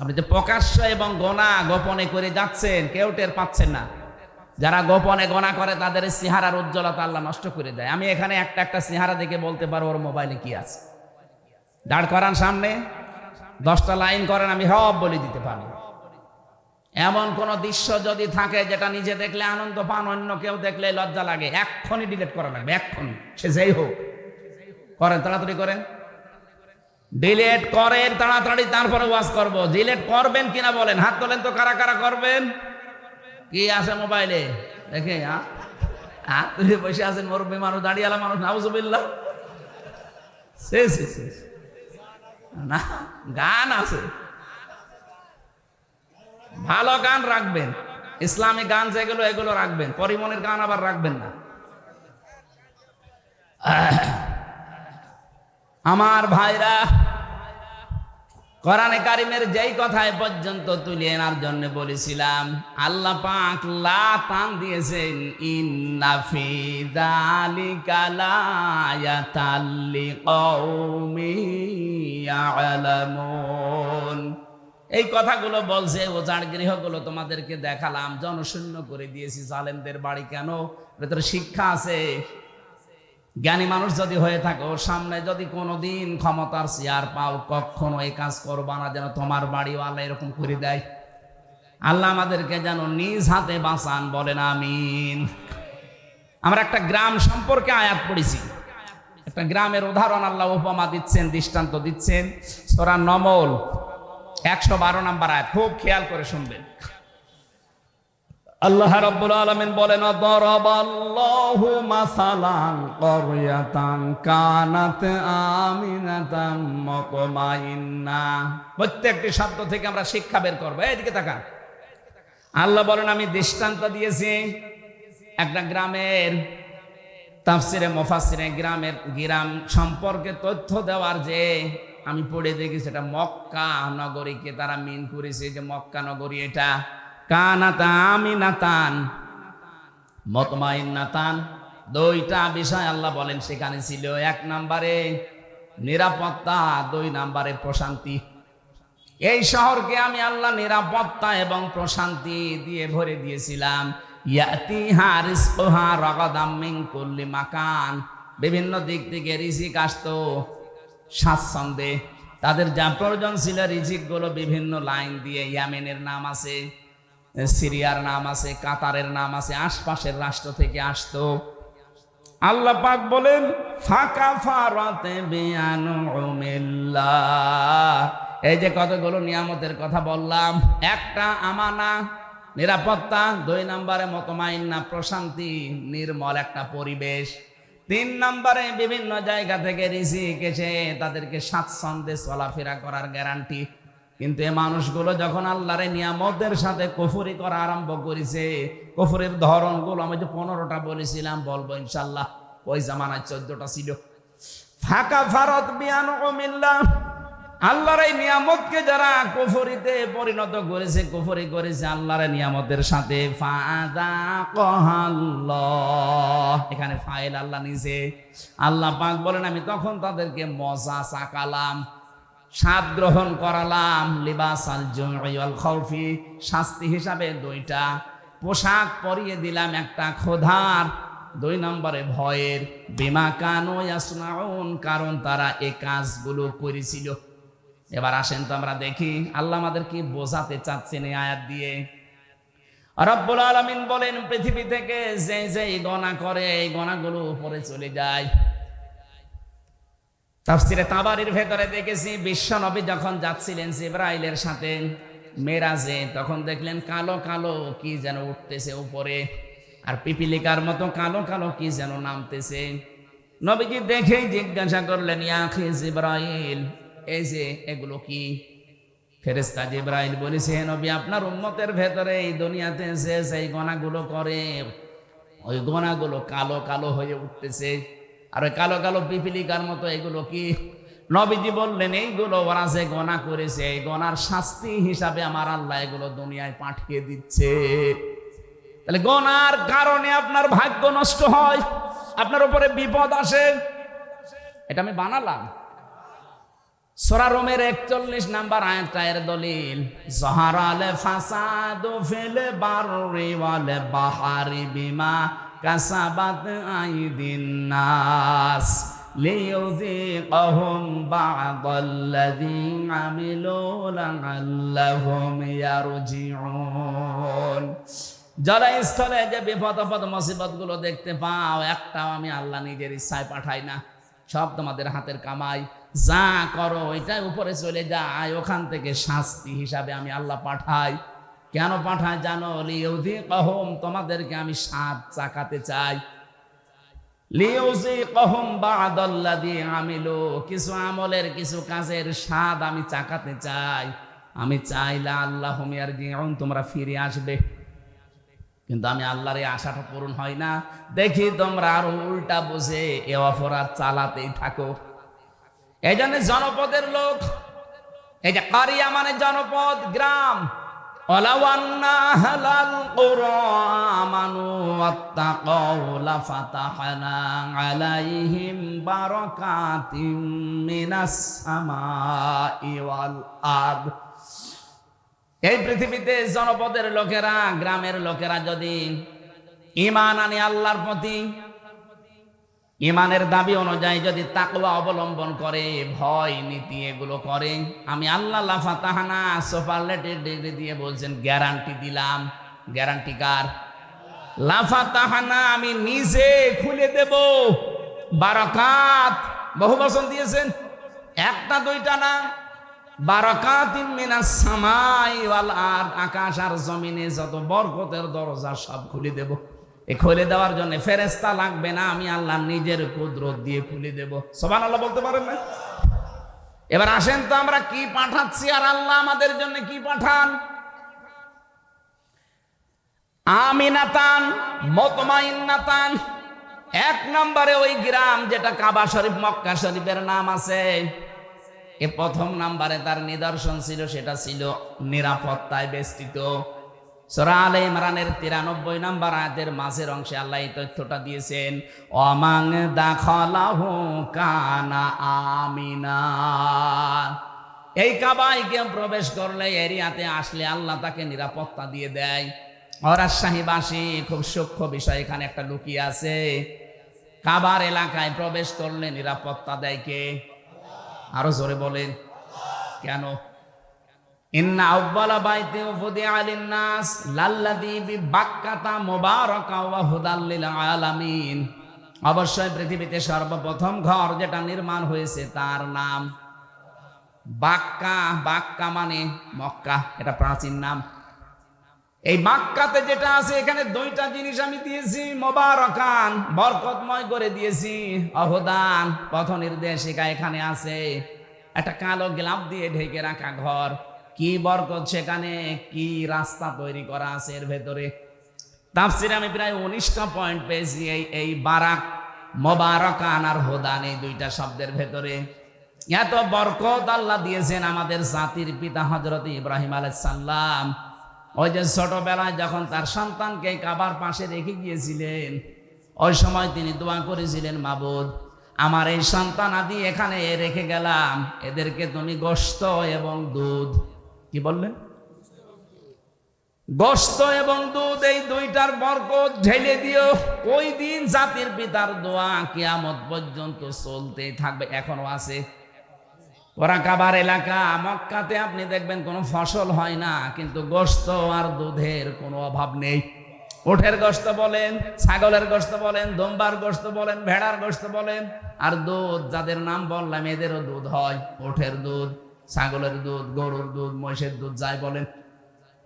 আপনি যে প্রকাশ্য এবং গোনা গোপনে করে যাচ্ছেন, কেউ টের পাচ্ছেন না। যারা গোপনে গোনা করে তাদের চেহারার উজ্জ্বলতা আল্লাহ নষ্ট করে দেয়। আমি এখানে একটা একটা চেহারা দেখে বলতে পারবো ওর মোবাইলে কি আছে। দাঁড় করান সামনে, 10টা লাইন করেন, আমি সব বলে দিতে পারবো। এমন কোন দৃশ্য যদি থাকে যেটা নিজে দেখলে আনন্দ পান, অন্য কেউ দেখলে লজ্জা লাগে, এক্ষুনি ডিলিট করা লাগবে, এক্ষুনি, সে যেই হোক। করেন, তাড়াতাড়ি করেন, ডিলিট করেন তাড়াতাড়ি, তারপরে ওয়াজ করবো। ডিলিট করবেন কিনা বলেন, হাত তোলেন তো, কারা কারা করবেন। কি আছে মোবাইলে দেখে? হাত তুলে বসে আছেন মুরব্বী মানুষ, দাঁড়িয়ালা মানুষ, নাউজুবিল্লাহ। না, গান আছে, ভালো গান রাখবেন, ইসলামিক গান যেগুলো এগুলো রাখবেন, পরিমনের গান আবার রাখবেন না। আমার ভাইরা, কোরআনে কারিমের যেই কথায় পর্যন্ত তুলে আনার জন্য বলেছিলাম, আল্লাহ পাক লা টান দিয়েছেন, ইন্না ফি যালিকা লায়াতাল লিকাউমিন ইয়ালামুন। এই কথাগুলো বলছে, ওজাড় গৃহগুলো তোমাদেরকে দেখালাম, জনশূন্য করে দিয়েছি। জালেমদের বাড়ি কেন? ভেতরে শিক্ষা আছে। জ্ঞানী মানুষ যদি হয়ে থাকো, সামনে যদি কোনোদিন ক্ষমতার চেয়ার পাও, কখনো এই কাজ করবা না যেন তোমার বাড়িওয়ালা এরকম করে দেয়। আল্লাহ আমাদেরকে যেন নিজ হাতে বাঁচান, বলেন আমিন। আমরা একটা গ্রাম সম্পর্কে আয়াত পড়েছি, একটা গ্রামের উদাহরণ আল্লাহ উপমা দিচ্ছেন, দৃষ্টান্ত দিচ্ছেন। সূরা নমল 112 নম্বর আয়াত, খুব খেয়াল করে শুনবেন। আল্লাহ রাব্বুল আলামিন বলেন, দরাবাল্লাহু মাসালান ক্বরয়াতান কানাত আমিনাতাম মুতমাইন্না। প্রত্যেকটি শব্দ থেকে আমরা শিক্ষা বের করব। এইদিকে তাকান। আল্লাহ বলেন, আমি দৃষ্টান্ত দিয়েছি একটা গ্রামের। তাফসিরে মুফাসসিরে গ্রাম সম্পর্কে তথ্য দেওয়ার যে আমি পড়ে দেখি, সেটা মক্কা নগরীকে তারা মিন করেছে, যে মক্কা নগরী এটা কানাত আমিনাতান মুতমাইন্নাতান। দুইটা বিষয় আল্লাহ বলেন সেখানে ছিল। 1 নম্বরে নিরাপত্তা, 2 নম্বরে প্রশান্তি। এই শহরকে আমি আল্লাহ নিরাপত্তা এবং প্রশান্তি দিয়ে ভরে দিয়েছিলাম। ইয়াতিহা রিজকুহা রাগাদাম মিন কুল্লি মাকান। বিভিন্ন দিক থেকে রিজিক আসতো স্বাচ্ছন্দ্যে। তাদের যা প্রয়োজন ছিল রিজিকগুলো বিভিন্ন লাইন দিয়ে, ইয়ামেনের নাম আছে, সিরিয়ার নাম আছে, কাতারের নাম আছে, আশপাশের রাষ্ট্র থেকে আসতো। আল্লাহ পাক বলেন, ফাকাফারাতে বিআনউমিল্লাহ। এই যে কতগুলো নিয়ামতের কথা বললাম, একটা আমানা নিরাপত্তা, 2 নম্বরে মুতমাইন্না প্রশান্তি, নির্মল একটা পরিবেশ, 3 নম্বরে বিভিন্ন জায়গা থেকে রিজিক এসে তাদেরকে স্বাচ্ছন্দ্যে চলাফেরা করার গ্যারান্টি। কিন্তু এই মানুষগুলো যখন আল্লাহর নিয়ামতের সাথে কুফরি করা আরম্ভ করেছে, কুফরের ধরনগুলো আমি যে 15টা বলেছিলাম, বলবো ইনশাআল্লাহ। ওই জামানায় 14টা ছিল। ফাকাফারাত বিআনউমিল্লাহ। আল্লাহর এই নিয়ামতকে যারা কুফরিতে পরিণত করেছে, কুফরি করেছে আল্লাহর নিয়ামতের সাথে, ফাযাকাল্লাহ। এখানে ফাইল আল্লাহ নিজে। আল্লাহ পাক বলেন, আমি তখন তাদেরকে মজা চাকালাম, স্বাদ গ্রহণ করালাম। লিবাসাল জুই ওয়াল খাউফি, শাস্তি হিসাবে 2টা পোশাক পরিয়ে দিলাম, একটা ক্ষুধার, 2 নম্বরে ভয়ের। বিমা কানু ইয়াসনাউন, কারণ তারা এই কাজগুলো করেছিল। এবার আসেন তো আমরা দেখি আল্লাহ আমাদের কি বোঝাতে চাচ্ছেন এই আয়াত দিয়ে। রব্বুল আলামিন বলেন, পৃথিবী থেকে যে যে গণা করে, এই গণাগুলো উপরে চলে যায়। তাফসিরে তাবারির ভেতরে দেখেছি, বিশ্ব নবী যখন যাচ্ছিলেন জিবরাইলের সাথে মেরাজে, তখন দেখলেন কালো কালো কি যেন উঠতেছে উপরে, আর পিপিলিকার মতো কালো কালো কি যেন নামতেছে। নবীজি দেখেই জিজ্ঞাসা করলেন, ইয়া আখি জিবরাইল, এই যে এগুলো কি? ফেরেশতা জিবরাইল বলেছে, হে নবী, আপনার উম্মতের ভেতরে এই দুনিয়াতে যে সেই গোনাগুলো করে, ওই গোনাগুলো কালো কালো হয়ে উঠতেছে, আর ওই কালো কালো পিপিলিকার মতো এগুলো কি? নবীজি বললেন, এইগুলো ওরা যে গোনা করেছে, এই গোনার শাস্তি হিসাবে আমার আল্লাহ এগুলো দুনিয়ায় পাঠিয়ে দিচ্ছে। তাহলে গোনার কারণে আপনার ভাগ্য নষ্ট হয়, আপনার উপরে বিপদ আসে। এটা আমি বানালাম। সূরা রোমের 41 নম্বর আয়াতটা এর দলিল। যাহারাল ফাসাদু ফিল বাররি ওয়াল বাহরি বিমা কাসাবাত আইদিন নাস লিইউযিকাহুম বা'দাল্লাযী আমিলু লা'আল্লাহুম ইয়ারজিউন। জলস্থলে যে বিপদ আপদ মুসিবত গুলো দেখতে পাও, একটাও আমি আল্লাহ নিজের ইচ্ছায় পাঠাই না, সব তোমাদের হাতের কামাই। যা করো এটাই উপরে চলে যায়, ওখান থেকে শাস্তি হিসাবে আমি আল্লাহ পাঠাই। কেন পাঠাই জানো? লিইউযিকাহুম, তোমাদেরকে আমি স্বাদ চাকাতে চাই। লিইউযিকাহুম বা'দাল্লাযী আমিলু, কিছু আমলের কিছু কাজের স্বাদ আমি চাকাতে চাই। আমি চাইলে আল্লাহুম ইয়ারজিউন, তোমরা ফিরে আসবে। কিন্তু আমি আল্লাহর এই আশাটা পূরণ হয় না দেখি তোমরা আরো উল্টা বুঝে এ অপরাধ চালাতেই থাকো। এই জন্য জনপদের লোক এই যে কারিয়া মানে জনপদ, গ্রাম। ওয়ালাউ আন্না আহলাল কুরা আমানু ওয়াত্তাকাউ লাফাতাহনা আলাইহিম বারাকাতিম মিনাস সামাই ওয়াল আরদ। এই পৃথিবীতে জনপদের লোকেরা, গ্রামের লোকেরা যদি ঈমান আনে আল্লাহর প্রতি, ঈমানের দাবি অনুযায়ী যদি তাকওয়া অবলম্বন করে, ভয় নীতি এগুলো করে, আমি আল্লাহ লাফাতাহানা সুপারলেটিভ ডিগ্রি দিয়ে বলছেন গ্যারান্টি দিলাম। গ্যারান্টি কার? লাফাতাহানা, আমি নিজে খুলে দেব বারাকাত। বহু বচন দিয়েছেন, একটা দুইটা না, বারাকাতিন মিনাস সামাই ওয়াল আরদ, আকাশ আর জমিনে যত বরকতের দরজা সব খুলে দেব। এই খুলে দেওয়ার জন্য ফেরেশতা লাগবে না, আমি আল্লাহ নিজের কুদরত দিয়ে খুলে দেব। সুবহানাল্লাহ বলতে পারেন না? এবার আসেন তো আমরা কি পাঠাচ্ছি আর আল্লাহ আমাদের জন্য কি পাঠান। আমিনাতান মুতমাইন্নাতান, এক নম্বরে ওই গ্রাম যেটা কাবা শরীফ মক্কা শরীফের নাম আছে, এ প্রথম নাম্বারে তার নিদর্শন ছিল, সেটা ছিল নিরাপত্তায় বেষ্টিত। সূরা আলে ইমরানের 93 নম্বর আয়াতের মাঝের অংশে আল্লাহ এই তথ্যটা দিয়েছেন, ওয়ামান দাখালাহু কানা আমিনা। এই কাবায় কেউ প্রবেশ করলে, এরিয়াতে আসলে আল্লাহ তাকে নিরাপত্তা দিয়ে দেয়। রাজশাহীবাসী, খুব সূক্ষ্ম বিষয় এখানে একটা লুকিয়ে আছে। কাবার এলাকায় প্রবেশ করলে নিরাপত্তা দেয় কে? আরো জোরে বলেন কেন? ইন্না আউয়ালা বাইতি উফদিআ লিন-নাস লাল্লাযী বিবাক্কাতা মুবারাকা ওয়া হুদাল লিল আলামিন। অবশ্যই পৃথিবীতে সর্বপ্রথম ঘর যেটা নির্মাণ হয়েছে তার নাম বাক্কা। বাক্কা মানে মক্কা, এটা প্রাচীন নাম। এই বাক্কাতে যেটা আছে, এখানে দুইটা জিনিস আমি দিয়েছি, মুবারাকান, বরকতময় করে দিয়েছি, অহুদান, পথ নির্দেশিকা এখানে আছে। একটা কালো গ্লাভ দিয়ে ঢেকে রাখা ঘর, কি বরকত সেখানে, কি রাস্তা তৈরি করা আছে এর ভেতরে। তাফসিরে আমি প্রায় 19টা পয়েন্ট পেয়েছি এই বারাক, মুবারাকান আর হুদান, এই দুইটা শব্দের ভেতরে। এত বরকত আল্লাহ দিয়েছেন আমাদের জাতির পিতা হযরত ইব্রাহিম আলাইহিস সালাম। ওই যে ছোটবেলায় যখন তার সন্তানকে কাবার পাশে রেখে গিয়েছিলেন, ওই সময় তিনি দোয়া করেছিলেন, মাবুদ আমার এই সন্তান আদি এখানে রেখে গেলাম, এদেরকে তুমি গোশত এবং দুধ, কি বললেন? গোশত এবং দুধ, এই দুইটার বরকত ঢেলে দিও। ওই দিন জাতির পিতার দোয়া কিয়ামত পর্যন্ত চলতেই থাকবে, এখনো আছে। ওরা কাবার এলাকা, মক্কাতে আপনি দেখবেন কোনো ফসল হয় না, কিন্তু গোশত আর দুধের কোনো অভাব নেই। উটের গোশত বলেন, ছাগলের গোশত বলেন, দুম্বার গোশত বলেন, ভেড়ার গোশত বলেন, আর দুধ যাদের নাম বললাম এদেরও দুধ হয়। উটের দুধ, ছাগলের দুধ, গরুর দুধ, মহিষের দুধ, যাই বলেন।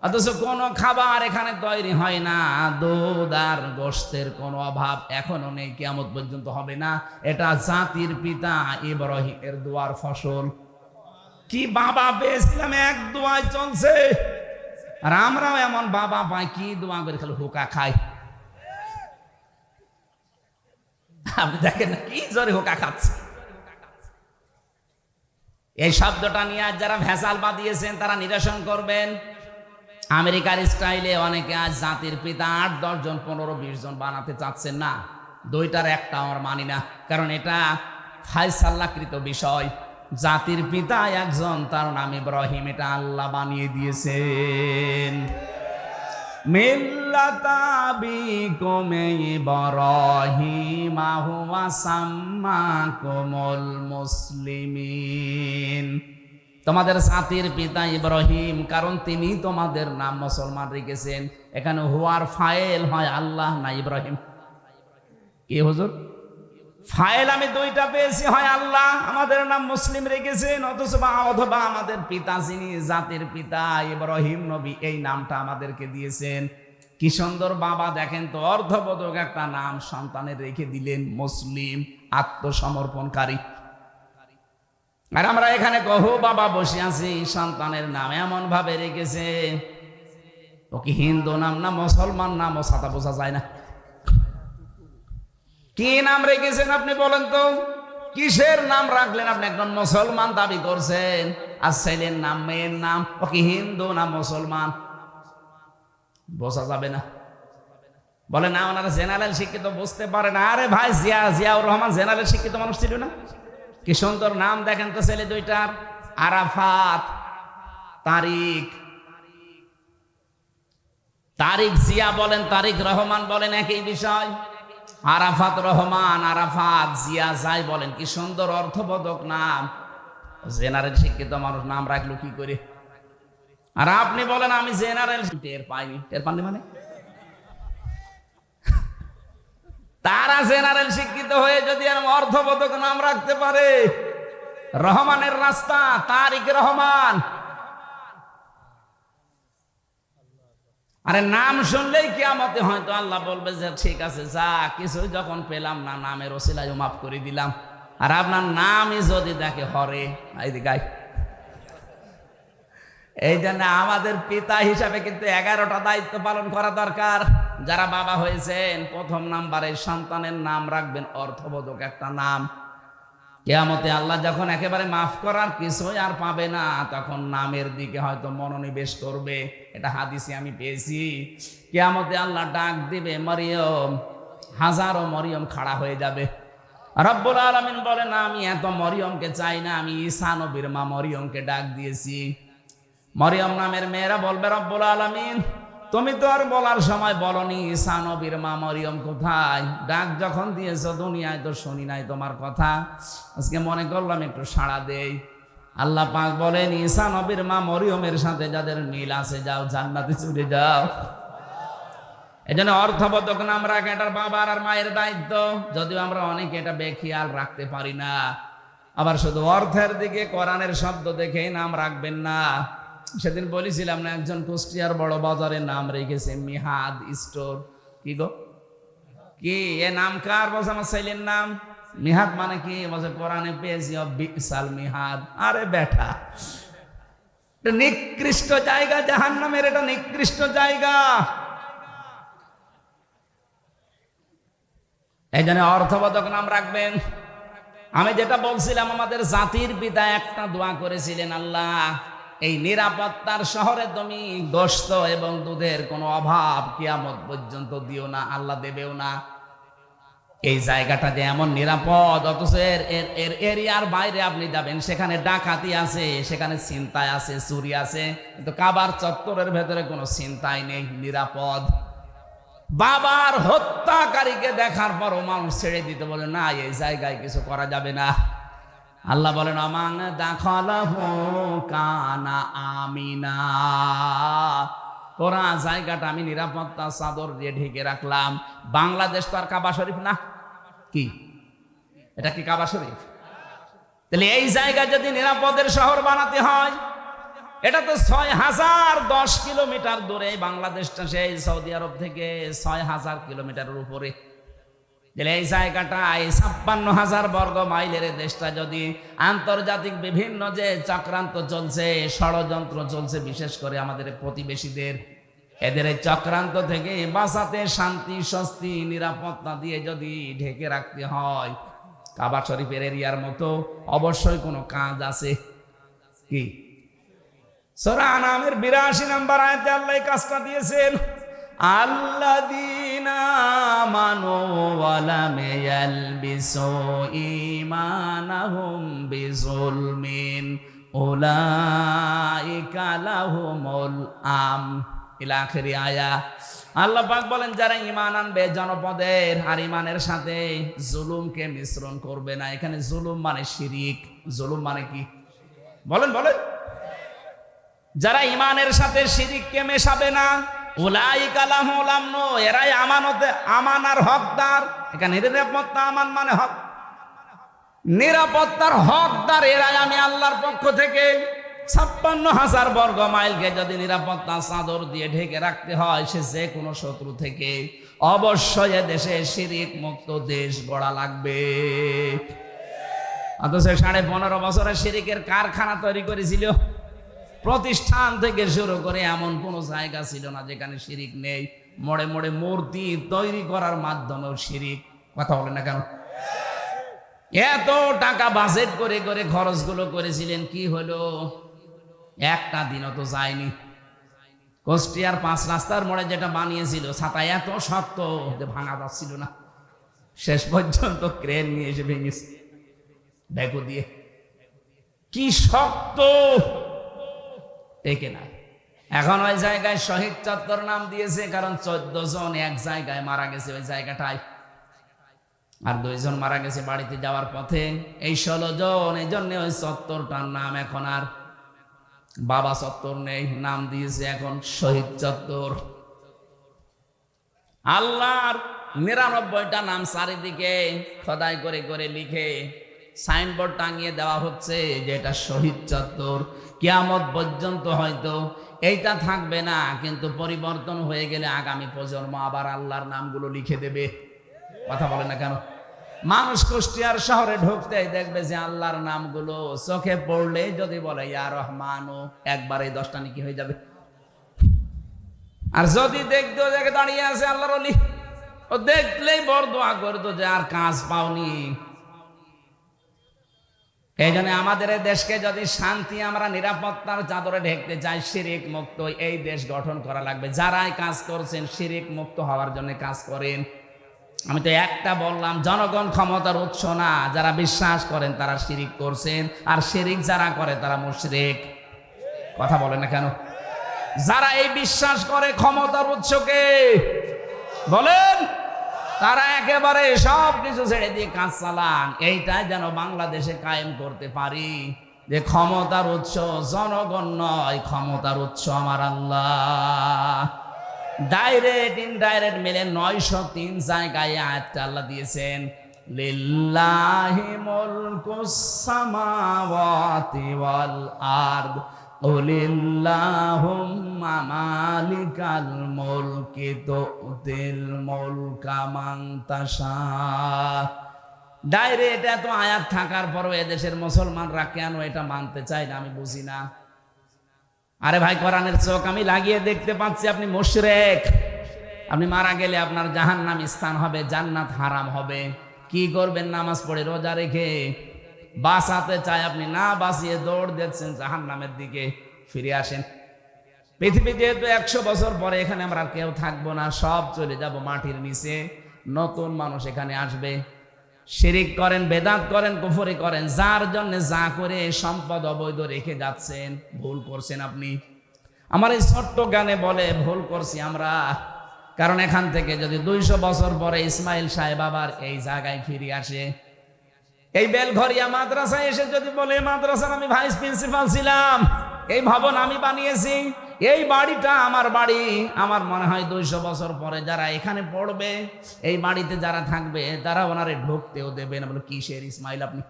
অথচ কোনো খাবার এখানে তৈরি হয় না, দুধ আর গোশতের কোনো অভাব এখনো নেই, কিয়ামত পর্যন্ত হবে না। এটা জাতির পিতা ইব্রাহিমের দোয়ার ফসল। কি বাবা পেয়েছিলাম, এক দোয়ায় চলছে। আর আমরাও এমন বাবা পাই, কি দোয়া করে খালি হুকা খাই। আপনি দেখেন না কি জোরে হুকা খাচ্ছে। এই শব্দটা নিয়ে আজ যারা ভেজাল বাঁধিয়েছেন তারা নিরসন করবেন। আমেরিকার স্টাইলে অনেকে আজ জাতির পিতা 8-10 জন, 15-20 জন বানাতে চাচ্ছেন না। দুইটার একটা আমার মানি না, কারণ এটা ফায়সালাকৃত বিষয়। জাতির পিতা একজন, তার নাম ইব্রাহিম, এটা আল্লাহ বানিয়ে দিয়েছেন। মিল্লাতা বিকুম ইব্রাহিম হুয়া সাম্মাকুমুল মুসলিমিন। তোমাদের জাতির পিতা ইব্রাহিম, কারণ তিনি তোমাদের নাম মুসলমান রেখেছেন। এখানে হুয়ার ফাইল হয় আল্লাহ না ইব্রাহিম। কি হুজুর? ফাইল আমি দুইটা পেয়েছি, হয় আল্লাহ আমাদের নাম মুসলিম রেখেছেন, অথবা আমাদের পিতা যিনি জাতির পিতা ইব্রাহিম নবী, এই নামটা আমাদেরকে দিয়েছেন। কি সুন্দর বাবা, দেখেন তো, অর্ধবোধক একটা নাম সন্তানের রেখে দিলেন, মুসলিম, আত্মসমর্পণকারী। আর আমরা এখানে কহু বাবা বসে আছি, সন্তানের নাম এমন ভাবে রেখেছে, ও কি হিন্দু নাম না মুসলমান নাম, ও ছাতা বোঝা যায় না। কি নাম রেখেছেন আপনি বলেন তো? কিসের নাম রাখলেন আপনি? একজন মুসলমান দাবি করছেন, আর ছেলের নাম মেয়ের নাম, ও কি হিন্দু না মুসলমান, বোঝা যাবে না। বলে না ওনারা জেনারেল শিক্ষিত, বুঝতে পারে না। আরে ভাই, জিয়াউর রহমান জেনারেল শিক্ষিত মানুষ ছিল না? কি সুন্দর নাম দেখেন তো ছেলে দুইটার, আরাফাত, তারিক। তারিক জিয়া বলেন, তারিক রহমান বলেন, একই বিষয়। আরাফাত রহমান, আরাফাত জিয়া যাই বলেন, কি সুন্দর অর্থবোধক নাম। জেনারেল শিক্ষিত মানুষ নাম রাখলো কি করে? আর আপনি বলেন আমি জেনারেল, টের পাইনি। টের পাননি মানে? তারা জেনারেল শিক্ষিত হয়ে যদি এরকম অর্থবোধক নাম রাখতে পারে, রহমানের রাস্তা, তারিক রহমান। আরে নাম শুনলেই কিয়ামতে হয়তো আল্লাহ বলবে যে ঠিক আছে, যা কিছু যখন পেলাম না, নামের ওসিলায় মাফ করে দিলাম। আর আপনার নামই যদি দেখে হরে, এই জন্য আমাদের পিতা হিসাবে কিন্তু 11টা দায়িত্ব পালন করা দরকার। যারা বাবা হয়েছেন, প্রথম নাম্বারে সন্তানের নাম রাখবেন অর্থবোধক একটা নাম। কিয়ামতে আল্লাহ যখন একেবারে মাফ করার কিছুই আর পাবে না, তখন নামের দিকে হয়তো মনোনিবেশ করবে। এটা হাদিসে আমি পেয়েছি। কিয়ামতে আল্লাহ ডাক দিবে মরিয়ম, হাজারো মরিয়ম খাড়া হয়ে যাবে। রব্বুল আলামিন বলেন আমি এত মরিয়মকে চাই না, আমি ঈসা নবীর মা মরিয়মকে ডাক দিয়েছি। মরিয়ম নামের মেয়েরা বলবে রব্বুল আলামিন তুমি তো আর বলার সময় বলনি ঈসা নবীর মা মরিয়ম কোথায়? ডাক যখন দিয়েছো দুনিয়ায় তো শুনি নাই তোমার কথা, আজকে মনে করলাম একটু সাড়া দেই। আল্লাহ পাক বলেন ঈসা নবীর মা মরিয়মের সাথে যাদের মিল আছে যাও জান্নাতে চলে যাও। এজন্য অর্থবোধক নাম রাখা এটার বাবার আর মায়ের দায়িত্ব, যদিও আমরা অনেকে এটা বেখেয়াল রাখতে পারি না। আবার শুধু অর্থের দিকে কোরআনের শব্দ দেখেই নাম রাখবেন না। সেদিন বলেছিলাম না, একজন কুষ্টিয়ার বড় বাজারে নাম রেখেছে মিহাদ স্টোর। কি গো, কি এ নাম কার? বলছে আমার ছেলের নাম। মিহাদ মানে কি? বলছে কোরআনে পেয়েছি বিসাল মিহাদ। আরে বেটা, এটা নিকৃষ্ট জায়গা, জাহান্নামের এটা নিকৃষ্ট জায়গা। এই জন্য অর্থবোধক নাম রাখবেন। আমি যেটা বলছিলাম, আমাদের জাতির পিতা একটা দোয়া করেছিলেন, আল্লাহ এই নিরাপত্তার শহরে তুমি গোশত এবং দুধের কোনো অভাব কিয়ামত পর্যন্ত দিও না, আল্লাহ দেবেও না। এই জায়গাটা যে এমন নিরাপদ, অথচ এর এরিয়ার বাইরে আপনি যাবেন, সেখানে ডাকাতি আছে, সেখানে ছিনতাই আছে, চুরি আছে, কিন্তু কাবার চত্বরের ভেতরে কোনো ছিনতাই নেই, নিরাপদ। বাবার হত্যাকারীকে দেখার পরও মানুষ ছেড়ে দিতে বলে না, এই জায়গায় কিছু করা যাবে না। আল্লাহ বলেন আমান দাখালাহু কানা আমিনা, তোরা জায়গাটা আমি নিরাপত্তা চাদর দিয়ে ঢেকে রাখলাম। বাংলাদেশ তো আর কাবা শরীফ না, কি এটা কি কাবা শরীফ? তাহলে এই জায়গায় যদি নিরাপদের শহর বানাতে হয়, এটা তো 6010 কিলোমিটার দূরে বাংলাদেশটা, সেই সৌদি আরব থেকে 6000 কিলোমিটারের উপরে। এই জায়গাটা এই 56,000 বর্গ মাইলের দেশটা যদি আন্তর্জাতিক বিভিন্ন যে চক্রান্ত চলছে, ষড়যন্ত্র চলছে, বিশেষ করে আমাদের প্রতিবেশীদের, এদের এই চক্রান্ত থেকে বাঁচাতে শান্তি, স্বস্তি, নিরাপত্তা দিয়ে যদি ঢেকে রাখতে হয়, কাবা শরীফের এরিয়ার মতো অবশ্যই কোনো কাজ আছে। কি সূরা আনামের 82 নম্বর আয়াতে আল্লাহ এই কাজটা দিয়েছেন, আল্লাযীনা আমানু ওয়া লাম ইয়ালবিসু ঈমানাহুম বিযুলমিন উলাইকা লাহুমুল আমন ইলা আখিরি আয়া। আল্লাহ পাক বলেন যারা ঈমান আনবে জনপদের, আর ঈমানের সাথে জুলুমকে মিশ্রণ করবে না। এখানে জুলুম মানে শিরিক। জুলুম মানে কি বলেন বলেন? যারা ঈমানের সাথে শিরিককে মেশাবে না, উলাইকা লাহুমুল আমন, এরাই আমানতে, আমানার হকদার। এখানে নিরাপত্তা, আমান মানে হক, নিরাপত্তার হকদার এরাই আমি আল্লাহর পক্ষ থেকে। 56,000 বর্গ মাইলকে যদি নিরাপত্তা চাদর দিয়ে ঢেকে রাখতে হয়, সে যে কোনো শত্রু থেকে, অবশ্যই দেশে শিরিক মুক্ত দেশ গড়া লাগবে। অথচ 15.5 বছরের শিরিকের কারখানা তৈরি করেছিল। প্রতিষ্ঠান থেকে শুরু করে এমন কোনো জায়গা ছিল না যেখানে শিরিক নেই। মোড়ে মোড়ে মূর্তি তৈরি করার মাধ্যমেও শিরিক। কথা বলেন না কেন? এত টাকা বাজেট করে করে খরচগুলো করেছিলেন, কি হলো? একটা দিনও তো যায়নি। কুষ্টিয়ার 5 রাস্তার মোড়ে যেটা বানিয়েছিল ছাতা এত শক্ত যে ভাঙা যাচ্ছিল না, শেষ পর্যন্ত ক্রেন নিয়ে এসে ভেঙেছে ব্যাগো দিয়ে। কি শক্ত, টেকে নাই। এখন ওই জায়গায় শহীদ চত্বর নাম দিয়েছে, কারণ 14 জন এক জায়গায় মারা গেছে ওই জায়গাটায়, আর 2 জন মারা গেছে বাড়িতে যাওয়ার পথে। এই 16 জন, এই জন্য ওই চত্বরটার নাম এখন আর বাবা চত্বর নেই, নাম দিয়েছে এখন শহীদ চত্বর। আল্লাহর 99টা নাম চারিদিকে খোদাই করে করে লিখে সাইনবোর্ড টাঙিয়ে দেওয়া হচ্ছে যে এটা শহীদ চত্বর। কিয়ামত পর্যন্ত হয়তো এইটা থাকবে না, কিন্তু পরিবর্তন হয়ে গেলে আগামী প্রজন্ম আবার আল্লাহর নামগুলো লিখে দেবে। কথা বলে না কেন? মানুষ কুষ্টিয়ার শহরে ঢুকতেই দেখবে যে আল্লাহর নামগুলো চোখে পড়লে যদি বলে ইয়া রহমানও, একবার এই 10টা নাকি হয়ে যাবে। আর যদি দেখতো দেখে দাঁড়িয়ে আছে আল্লাহর ওলি, ও দেখলেই বড় দোয়া করতো যে আর কাজ পাওনি। এই জন্য আমাদের এই দেশকে যদি শান্তি, আমরা নিরাপত্তার চাদরে ঢেকতে চাই, শিরিক মুক্ত এই দেশ গঠন করা লাগবে। যারাই কাজ করছেন শিরিক মুক্ত হওয়ার জন্য কাজ করেন। আমি তো একটা বললাম, জনগণ ক্ষমতার উৎস না। যারা বিশ্বাস করেন তারা শিরিক করছেন, আর শিরিক যারা করে তারা মুশরিক। কথা বলেন না কেন? যারা এই বিশ্বাস করে ক্ষমতার উৎসকে বলেন, তারা একেবারে সব কিছু ছেড়ে দিয়ে কাজ চালান। এইটাই যেন বাংলাদেশে কায়েম করতে পারি যে ক্ষমতার উৎস জনগণ নয়, ক্ষমতার উৎস আমার আল্লাহ। ডাইরেক্ট ইনডাইরেক্ট মিলে 903 জায়গায় আয়াতটা আল্লাহ দিয়েছেন, লিল্লাহি মুলকুস সামাওয়াতি ওয়াল আরদ কুলিল্লাহুম্মা মালিকাল মুলকি তুতিল মুলকা মান তাশা। ডাইরেক্ট এত আয়াত থাকার পরও এদেশের মুসলমানরা কেন এটা মানতে চায় না আমি বুঝি না। আরে ভাই, কোরআনের চোখ আমি লাগিয়ে দেখতে পাচ্ছি আপনি মুশরিক। আপনি মারা গেলে আপনার জাহান্নাম স্থান হবে, জান্নাত হারাম হবে। কি করবেন? নামাজ পড়ে রোজা রেখে বাঁচাতে চায়, আপনি না বাঁচিয়ে দৌড় দিচ্ছেন জাহান্নামের দিকে। ফিরে আসেন। পৃথিবী যেহেতু 100 বছর পরে এখানে আমরা কেউ থাকবো না, সব চলে যাব মাটির নিচে। নতুন মানুষ এখানে আসবে। শিরিক করেন, বেদাত করেন, কুফরি করেন, যার জন্য যা করে সম্পদ অবৈধ রেখে যাচ্ছেন, ভুল করছেন আপনি। আমার এই ছোট্ট গানে বলে ভুল করছি আমরা, কারণ এখান থেকে যদি 200 বছর পরে ইসমাইল সাহেব আবার এই জায়গায় ফিরে আসে, এই বেলঘরিয়া মাদ্রাসায় এসে যদি বলে মাদ্রাসার আমি ভাইস প্রিন্সিপাল ছিলাম, এই ভবন আমি বানিয়েছি, এই বাড়িটা আমার বাড়ি, আমার মনে হয় 200 বছর পরে যারা এখানে পড়বে, এই বাড়িতে যারা থাকবে, তারা ওনারে ঢুকতেও দেবে না। বলে কিসের ইসমাইল আপনি?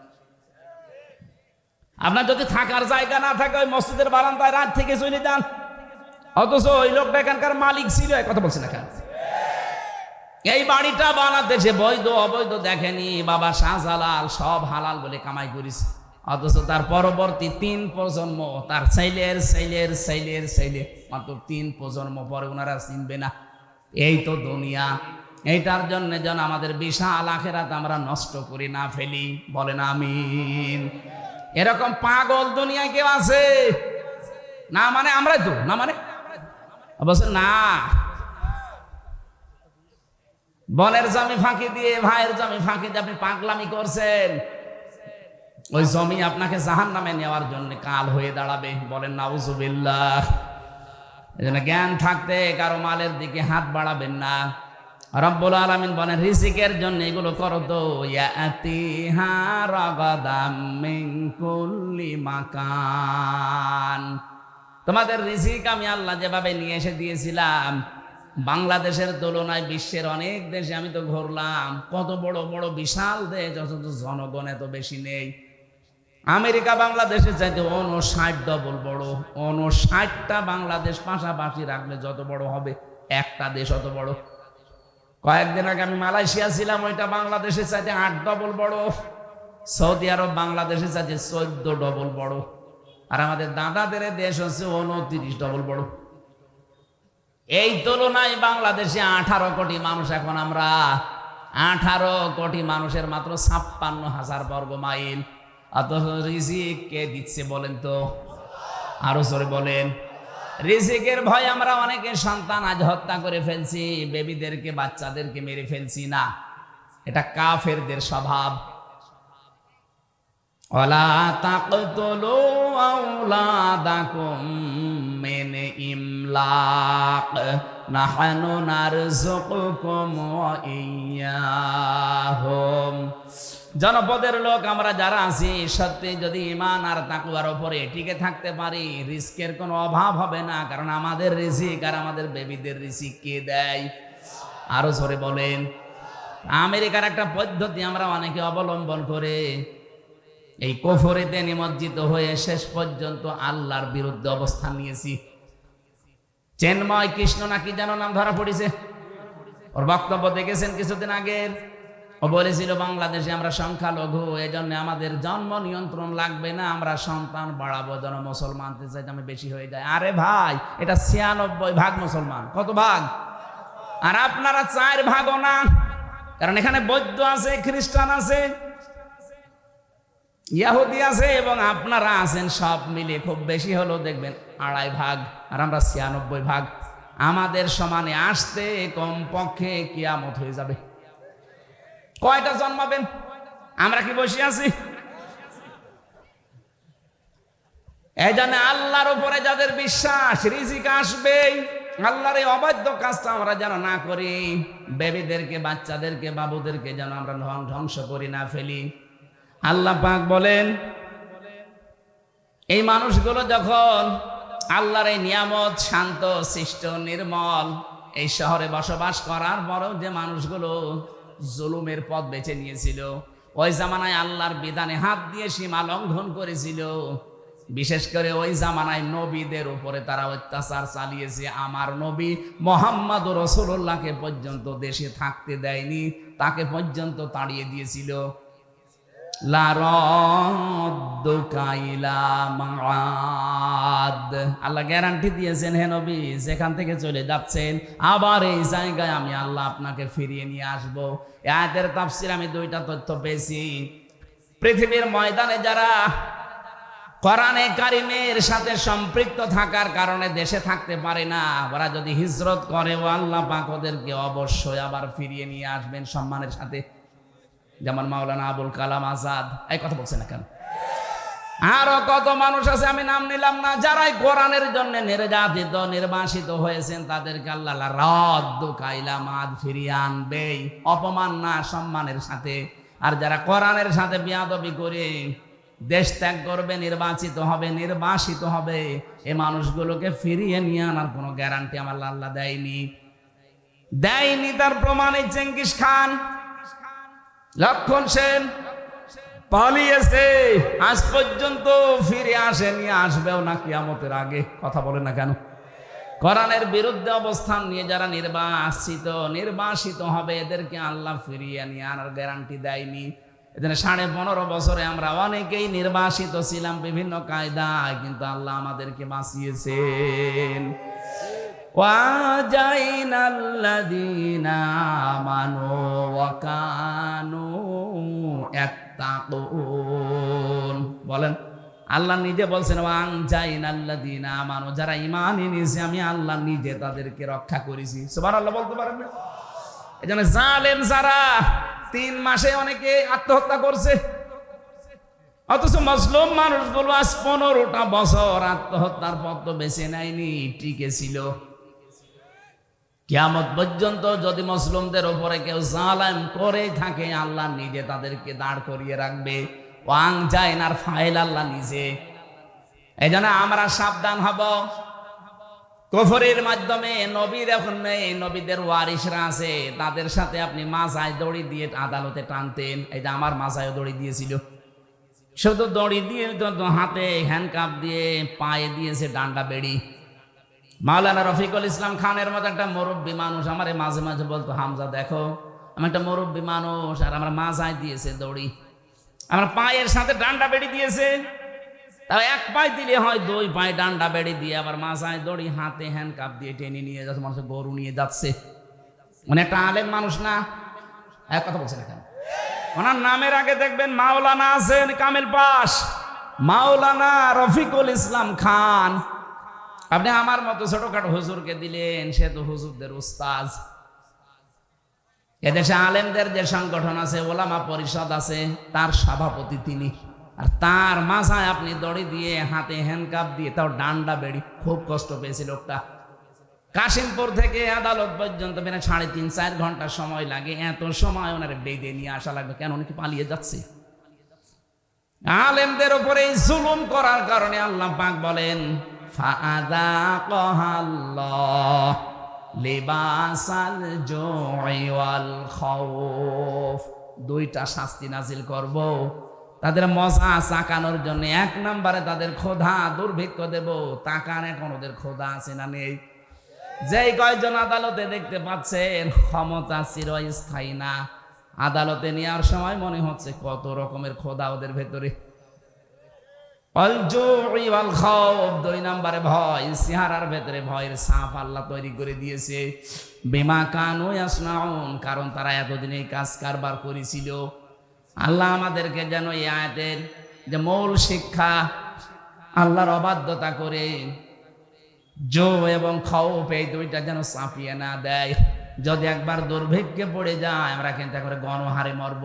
আপনার যদি থাকার জায়গা না থাকে ওই মসজিদের বারান্দায় রাত থেকে চলে যান, অথচ ওই লোকটা এখানকার মালিক ছিল। কথা বলছে না কেন? এই বাড়িটা বানাতে সে বৈধ অবৈধ দেখেনি। বাবা শাহজালাল সব হালাল বলে কামাই করেছে, অথচ তার পরবর্তী 3 প্রজন্ম, তার ছেলের ছেলের ছেলের ছেলে, মাত্র 3 প্রজন্ম পরে ওনারা চিনবে না। এই তো দুনিয়া। এইটার জন্য যেন আমাদের বিশাল আখিরাত আমরা নষ্ট করি না ফেলি। বলেন আমিন। এরকম পাগল দুনিয়ায় কেউ আছে না? মানে আমরাই তো না, মানে অবশ্য না। বোনের জমি ফাঁকি দিয়ে, ভাইয়ের জমি ফাঁকি দিয়ে আপনি পাগলামি করছেন। ওই জমি আপনাকে জাহান্নামে নেওয়ার জন্য কাল হয়ে দাঁড়াবে। বলেন নাউজুবিল্লাহ। এজন্য জ্ঞান থাকতে কারো মালের দিকে হাত বাড়াবেন না। রব্বুল আলামিন বলেন রিজিকের জন্য এগুলো করো তো, ইয়াতিহা রাগাদাম মিন কুল্লি মাকান। তোমাদের রিজিক আমি আল্লাহ যেভাবে নিয়ে এসে দিয়েছিলাম, বাংলাদেশের তুলনায় বিশ্বের অনেক দেশে আমি তো ঘুরলাম, কত বড় বড় বিশাল দেশ, অথচ জনগণ এত বেশি নেই। আমেরিকা বাংলাদেশের চাইতে 59 ডবল বড়। 59টা বাংলাদেশ পাশাপাশি রাখলে যত বড় হবে একটা দেশ অত বড়। কয়েকদিন আগে আমি মালয়েশিয়া ছিলাম, ওইটা বাংলাদেশের চাইতে 8 ডবল বড়। সৌদি আরব বাংলাদেশের চাইতে 14 ডবল বড়। আর আমাদের দাদাদের দেশ হচ্ছে 29 ডবল বড়। এই তুলনায় বাংলাদেশে 18 কোটি মানুষ। এখন আমরা 18 কোটি মানুষের মাত্র 56,000 বর্গ মাইল। অথচ রিজিক কে দিচ্ছে বলেন তো? আরো জোরে বলেন। রিজিকের ভয় আমরা অনেকে সন্তান আজ হত্যা করে ফেলছি, বেবিদেরকে বাচ্চাদেরকে মেরে ফেলছি না, এটা কাফেরদের স্বভাব। ওয়ালা তাকতুলু আওলাদাকুম মিন ইমলাক নাহনু নারযুকুকুম ওয়া ইয়্যাহুম। জনপদের লোক আমরা যারা আছি, সত্যি যদি ঈমান আর তাকওয়ার উপরে টিকে থাকতে পারি, রিস্কের কোনো অভাব হবে না। কারণ আমাদের রিজিক আর আমাদের বেবিদের রিজিক কে দেয়? আরো জোরে বলেন। আমেরিকার একটা পদ্ধতি আমরা অনেকে অবলম্বন করে এই কুফরিতে নিমজ্জিত হয়ে শেষ পর্যন্ত আল্লাহর বিরুদ্ধে অবস্থান নিয়েছি। চেন্ময় কৃষ্ণ নাকি যেন নাম ধরা পড়েছে, ওর বক্তব্য দেখেছেন কিছুদিন আগে। ও বলেছিল বাংলাদেশে আমরা সংখ্যালঘু, এজন্য আমাদের জন্ম নিয়ন্ত্রণ লাগবে না, আমরা সন্তান বাড়াবো যেন মুসলমান আমি বেশি হয়ে যায়। আরে ভাই, এটা 96% মুসলমান। কত ভাগ? আর আপনারা 4 ভাগও না, কারণ এখানে বৌদ্ধ আছে, খ্রিস্টান আছে, ইহুদি আছে এবং আপনারা আছেন, সব মিলে খুব বেশি হলো দেখবেন 2.5 ভাগ, আর আমরা 96 ভাগ। আমাদের সমানে আসতে কম পক্ষে কিয়ামত হয়ে যাবে। কয়টা জন্মাবেন? আমরা কি বসে আছি? এই জন্য আল্লাহর উপরে যাদের বিশ্বাস, রিজিক আসবেই। আল্লাহর এই অবাধ্য কাজটা আমরা যেন না করি, বেবিদেরকে, বাচ্চাদেরকে, বাবুদেরকে যেন আমরা ধ্বংস করি না ফেলি। আল্লাহ পাক বলেন, এই মানুষগুলো যখন আল্লাহর এই নিয়ামত, শান্ত, শিষ্ট, নির্মল এই শহরে বসবাস করার পরেও যে মানুষগুলো জুলুমের পথ বেছে নিয়েছিল, ওই জামানায় আল্লাহর বিধানে হাত দিয়ে সীমা লঙ্ঘন করেছিল, বিশেষ করে ওই জামানায় নবীদের উপরে তারা অত্যাচার চালিয়েছে। আমার নবী মুহাম্মদ রাসূলুল্লাহকে পর্যন্ত দেশে থাকতে দেয়নি, তাকে পর্যন্ত তাড়িয়ে দিয়েছিল। আল্লাহ গ্যারান্টি দিয়েছেন, হে নবী, যেখান থেকে চলে যাচ্ছেন আবার এই জায়গায় আমি আল্লাহ আপনাকে ফিরিয়ে নিয়ে আসবো। এই আয়াতের তাফসীর আমি 2টা তথ্য পেয়েছি। পৃথিবীর ময়দানে যারা কোরআনে কারিমের সাথে সম্পৃক্ত থাকার কারণে দেশে থাকতে পারে না, ওরা যদি হিজরত করে, ও আল্লাহ পাক ওদেরকে অবশ্যই আবার ফিরিয়ে নিয়ে আসবেন সম্মানের সাথে। যেমন মাওলানা আবুল কালাম আজাদ, এই কথা বলছে না কেন? আরো কত মানুষ আছে, আমি নাম নিলাম না, যারাই কোরআনের জন্য নির্যাতিত, নির্বাসিত হয়েছেন, তাদেরকে আল্লাহ রাদ্দু কাইলা মাদ ফিরিয়ে আনবেই, অপমান না, সম্মানের সাথে। আর যারা কোরআনের সাথে বিয়াদবি করে দেশ ত্যাগ করবে, নির্বাচিত হবে, নির্বাসিত হবে, এই মানুষগুলোকে ফিরিয়ে নিয়ে আনার কোনো গ্যারান্টি আমার আল্লাহ দেয়নি। তার প্রমাণে চেঙ্গিস খান, লক্ষণ সেন পালিয়েছে, আজ পর্যন্ত ফিরে আসেনি, আসবেও না কিয়ামতের আগে। কথা বলে না কেন? কোরআনের বিরুদ্ধে অবস্থান নিয়ে যারা নির্বাসিত হবে, এদেরকে আল্লাহ ফিরিয়ে নিয়ে আনার গ্যারান্টি দেয়নি। এখানে 15.5 বছরে আমরা অনেকেই নির্বাসিত ছিলাম বিভিন্ন কায়দায়, কিন্তু আল্লাহ আমাদেরকে বাঁচিয়েছেন। ওয়াজাইনাল্লাযীনা আমানু ওয়া কানু ইয়াত্তাকুন। বলেন, আল্লাহ নিজে বলছেন, ওয়াজাইনাল্লাযীনা আমানু, যারা ঈমান এনেছে আমি আল্লাহ নিজে তাদেরকে রক্ষা করেছি। সুবহানাল্লাহ বলতে পারেন না? এজন্য জালেম যারা 3 মাসে অনেকে আত্মহত্যা করছে, অথচ মুসলিম মানুষগুলো আজ 15টা বছর আত্মহত্যার পথ বেছে নেয়নি, টিকে ছিল। কিয়ামত পর্যন্ত যদি মুসলিমদের উপরে কেউ জালেম করে থাকে, আল্লাহ নিজে তাদেরকে দাঁড় করিয়ে রাখবে। ওয়াং জাইনার ফাইল আল্লাহ নিজে। এই জন্য আমরা সাবধান হব। কুফরের মাধ্যমে নবীর এখন নেই, নবীদের ওয়ারিসরা আছে, তাদের সাথে আপনি মাজায় দড়ি দিয়ে আদালতে টানতেন। এই যে আমার মাজায় দড়ি দিয়েছিল, শুধু দড়ি দিয়ে, হাতে হ্যান্ডকাপ দিয়ে, পায়ে দিয়েছে ডান্ডা বেড়ি। মাওলানা রফিকুল ইসলাম খানের মতো একটা মুরব্বী মানুষ আমার মাঝে মাঝে বলতো, হামজা দেখো, আমি একটা মুরব্বী মানুষ, আর আমার মাজায় দিয়েছে দড়ি, আমার পায়ের সাথে ডান্ডা বেড়ি দিয়েছে। তাও 1 পায়ে দিলে হয়, 2 পায়ে ডান্ডা বেড়ি দিয়ে আবার মাজায় দড়ি, হাতে হ্যান্ডকাপ দিয়ে টেনে নিয়ে যাচ্ছে, মানুষ গরু নিয়ে যাচ্ছে। মানে একটা আলেম মানুষ না? এক কথা বলছে না কেন? ওনার নামের আগে দেখবেন মাওলানা আছেন, কামেল পাশ। মাওলানা রফিকুল ইসলাম খান। আপনি আমার মতো ছোটখাটো হুজুরকে দিলেন, সে তো হুজুরদের উস্তাজ। এদেশে আলেমদের যে সংগঠন আছে, ওলামা পরিষদ আছে, তার সভাপতি তিনি। আর তার মাথায় আপনি দড়ি দিয়ে, হাতে হ্যান্ডকাপ দিয়ে, তাও ডান্ডা বেড়ি, খুব কষ্ট পেয়েছে লোকটা। কাশিমপুর থেকে আদালত পর্যন্ত বেড়ে 3.5-4 ঘন্টা সময় লাগে। এত সময় ওনারে বেঁধে নিয়ে আসা লাগবে কেন? উনি কি পালিয়ে যাচ্ছে? আলেমদের উপরে জুলুম করার কারণে আল্লাহ পাক বলেন, ফাআযাকাল্লাহ লিবাসাল জুই ওয়াল খাউফ। দুইটা শাস্তি নাজিল করব তাদের মজা চাকানোর জন্য। 1 নম্বরে তাদের ক্ষুধা দুর্ভিক্ষ দেব। তাকান এখন ওদের ক্ষুধা আছে না নেই? যেই কয়জন আদালতে দেখতে পাচ্ছেন ক্ষমতা চিরস্থায়ী না, আদালতে নেওয়ার সময় মনে হচ্ছে কত রকমের ক্ষুধা ওদের ভেতরে। 2 নম্বরে ভয়, চেহারার ভেতরে ভয়ের ছাপ আল্লাহ তৈরি করে দিয়েছে। বিমা কানু ইয়াসনাউন, কারণ তারা এতদিন এই কাজ কারবার করেছিল। আল্লাহ আমাদেরকে যেন এই আয়াতের যে মূল শিক্ষা, আল্লাহর অবাধ্যতা করে জো এবং খাওফ, এই দুইটা যেন চাপিয়ে না দেয়। যদি একবার দুর্ভিক্ষে পড়ে যায়, আমরা কিন্তু করে গণহারে মরব।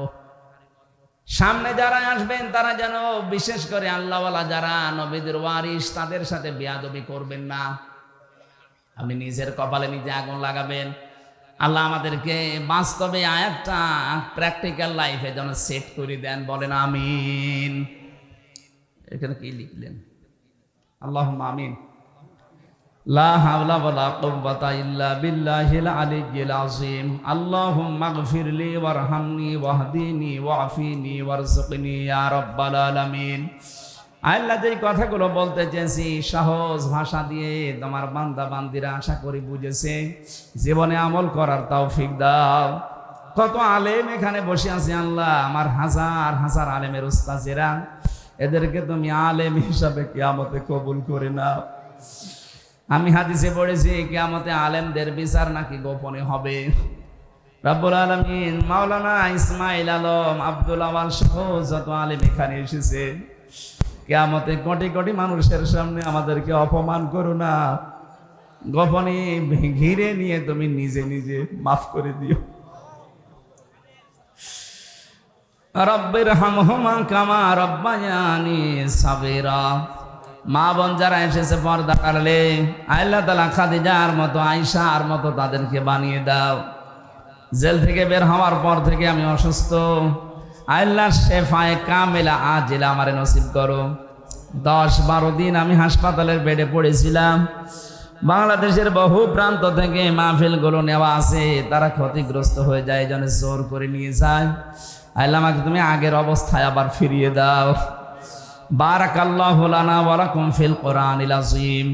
সামনে যারা আসবেন তারা যেন, বিশেষ করে আল্লাহওয়ালা যারা নবীদের ওয়ারিস, তাদের সাথে বেয়াদবি করবেন না। আপনি নিজের কপালে নিজে আগুন লাগাবেন। আল্লাহ আমাদেরকে বাস্তবে আয়াতটা প্র্যাকটিক্যাল লাইফে যেন সেট করে দেন, বলেন আমিন। এখানে কি লিখলেন? আল্লাহুম্মা আমিন। লা হাওলা ওয়ালা কুওয়াতা ইল্লা বিল্লাহিল আলিয়্যিল আযীম। আল্লাহুম্মা গফিরলি ওয়ারহামনি ওয়াহদিনি ওয়াফিনি ওয়ারযুকনি ইয়া রাব্বাল আলামিন। আল্লাহ, যে কথাগুলো বলতে চেয়েছি সহজ ভাষা দিয়ে তোমার বান্দা বান্দিরা আশা করি বুঝেছে। জীবনে আমল করার তৌফিক দাও। কত আলেম এখানে বসে আছে আল্লাহ, আমার হাজার হাজার আলেমের উস্তাদেরা, এদেরকে তুমি আলেম হিসাবে কিয়ামতে কবুল করে নাও। আমি হাদিসে পড়েছি কিয়ামতে আলেমদের বিচার নাকি গোপনে হবে। রব্বুল আলামিন মাওলানা ইসমাইল আলম, আব্দুল আওয়াল সহ যত আলেম এখানে এসেছে, কিয়ামতে কোটি কোটি মানুষের সামনে আমাদেরকে অপমান করো না, গোপনে ঘিরে নিয়ে তুমি নিজে নিজে মাফ করে দিও। রব্বির হামহুমা কামা রব্বায়ানি সাগীরা। মা বোন যারা এসেছে পর্দা কাটলে, আল্লাহ তাআলা খাদিজার মতো, আয়েশার মতো তাদেরকে বানিয়ে দাও। জেল থেকে বের হওয়ার পর থেকে আমি অসুস্থ, আল্লাহ শেফায়ে কামেলা আজিলা আমারে নসিব করো। 10-12 দিন আমি হাসপাতালের বেডে পড়েছিলাম। বাংলাদেশের বহু প্রান্ত থেকে মাহফিলগুলো নেওয়া আছে, তারা ক্ষতিগ্রস্ত হয়ে যায়, যেন জোর করে নিয়ে যায়। আল্লাহ আমাকে তুমি আগের অবস্থায় আবার ফিরিয়ে দাও। বারাকাল্লাহু লানা ওয়া লাকুম ফিল কোরআনিল আযীম।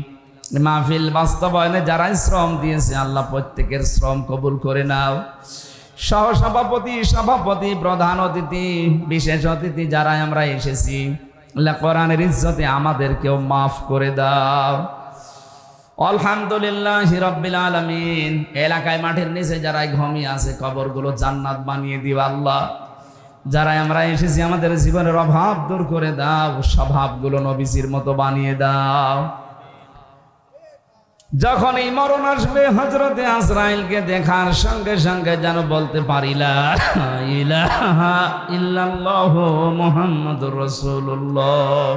মাহফিল বাস্তবায়নে যারা শ্রম দিয়েছে আল্লাহ প্রত্যেকের শ্রম কবুল করে নাও। সহসভাপতি, সভাপতি, প্রধান অতিথি, বিশেষ অতিথি যারা আমরা এসেছি, আল্লাহ কোরআনের ইজ্জতে আমাদেরকেও মাফ করে দাও। আলহামদুলিল্লাহি রাব্বিল আলামিন। এলাকায় মাঠের নিচে যারা ঘুমিয়ে আছে কবরগুলো জান্নাত বানিয়ে দিও আল্লাহ। যারা আমরা এসেছি আমাদের জীবনের অভাব দূর করে দাও, স্বভাবগুলো নবীজির মতো বানিয়ে দাও। যখন এই মরণ আসবে, হযরতে আজরাইলকে দেখার সঙ্গে সঙ্গে যেন বলতে পারি লা ইলাহা ইল্লাল্লাহু মুহাম্মাদুর রাসূলুল্লাহ।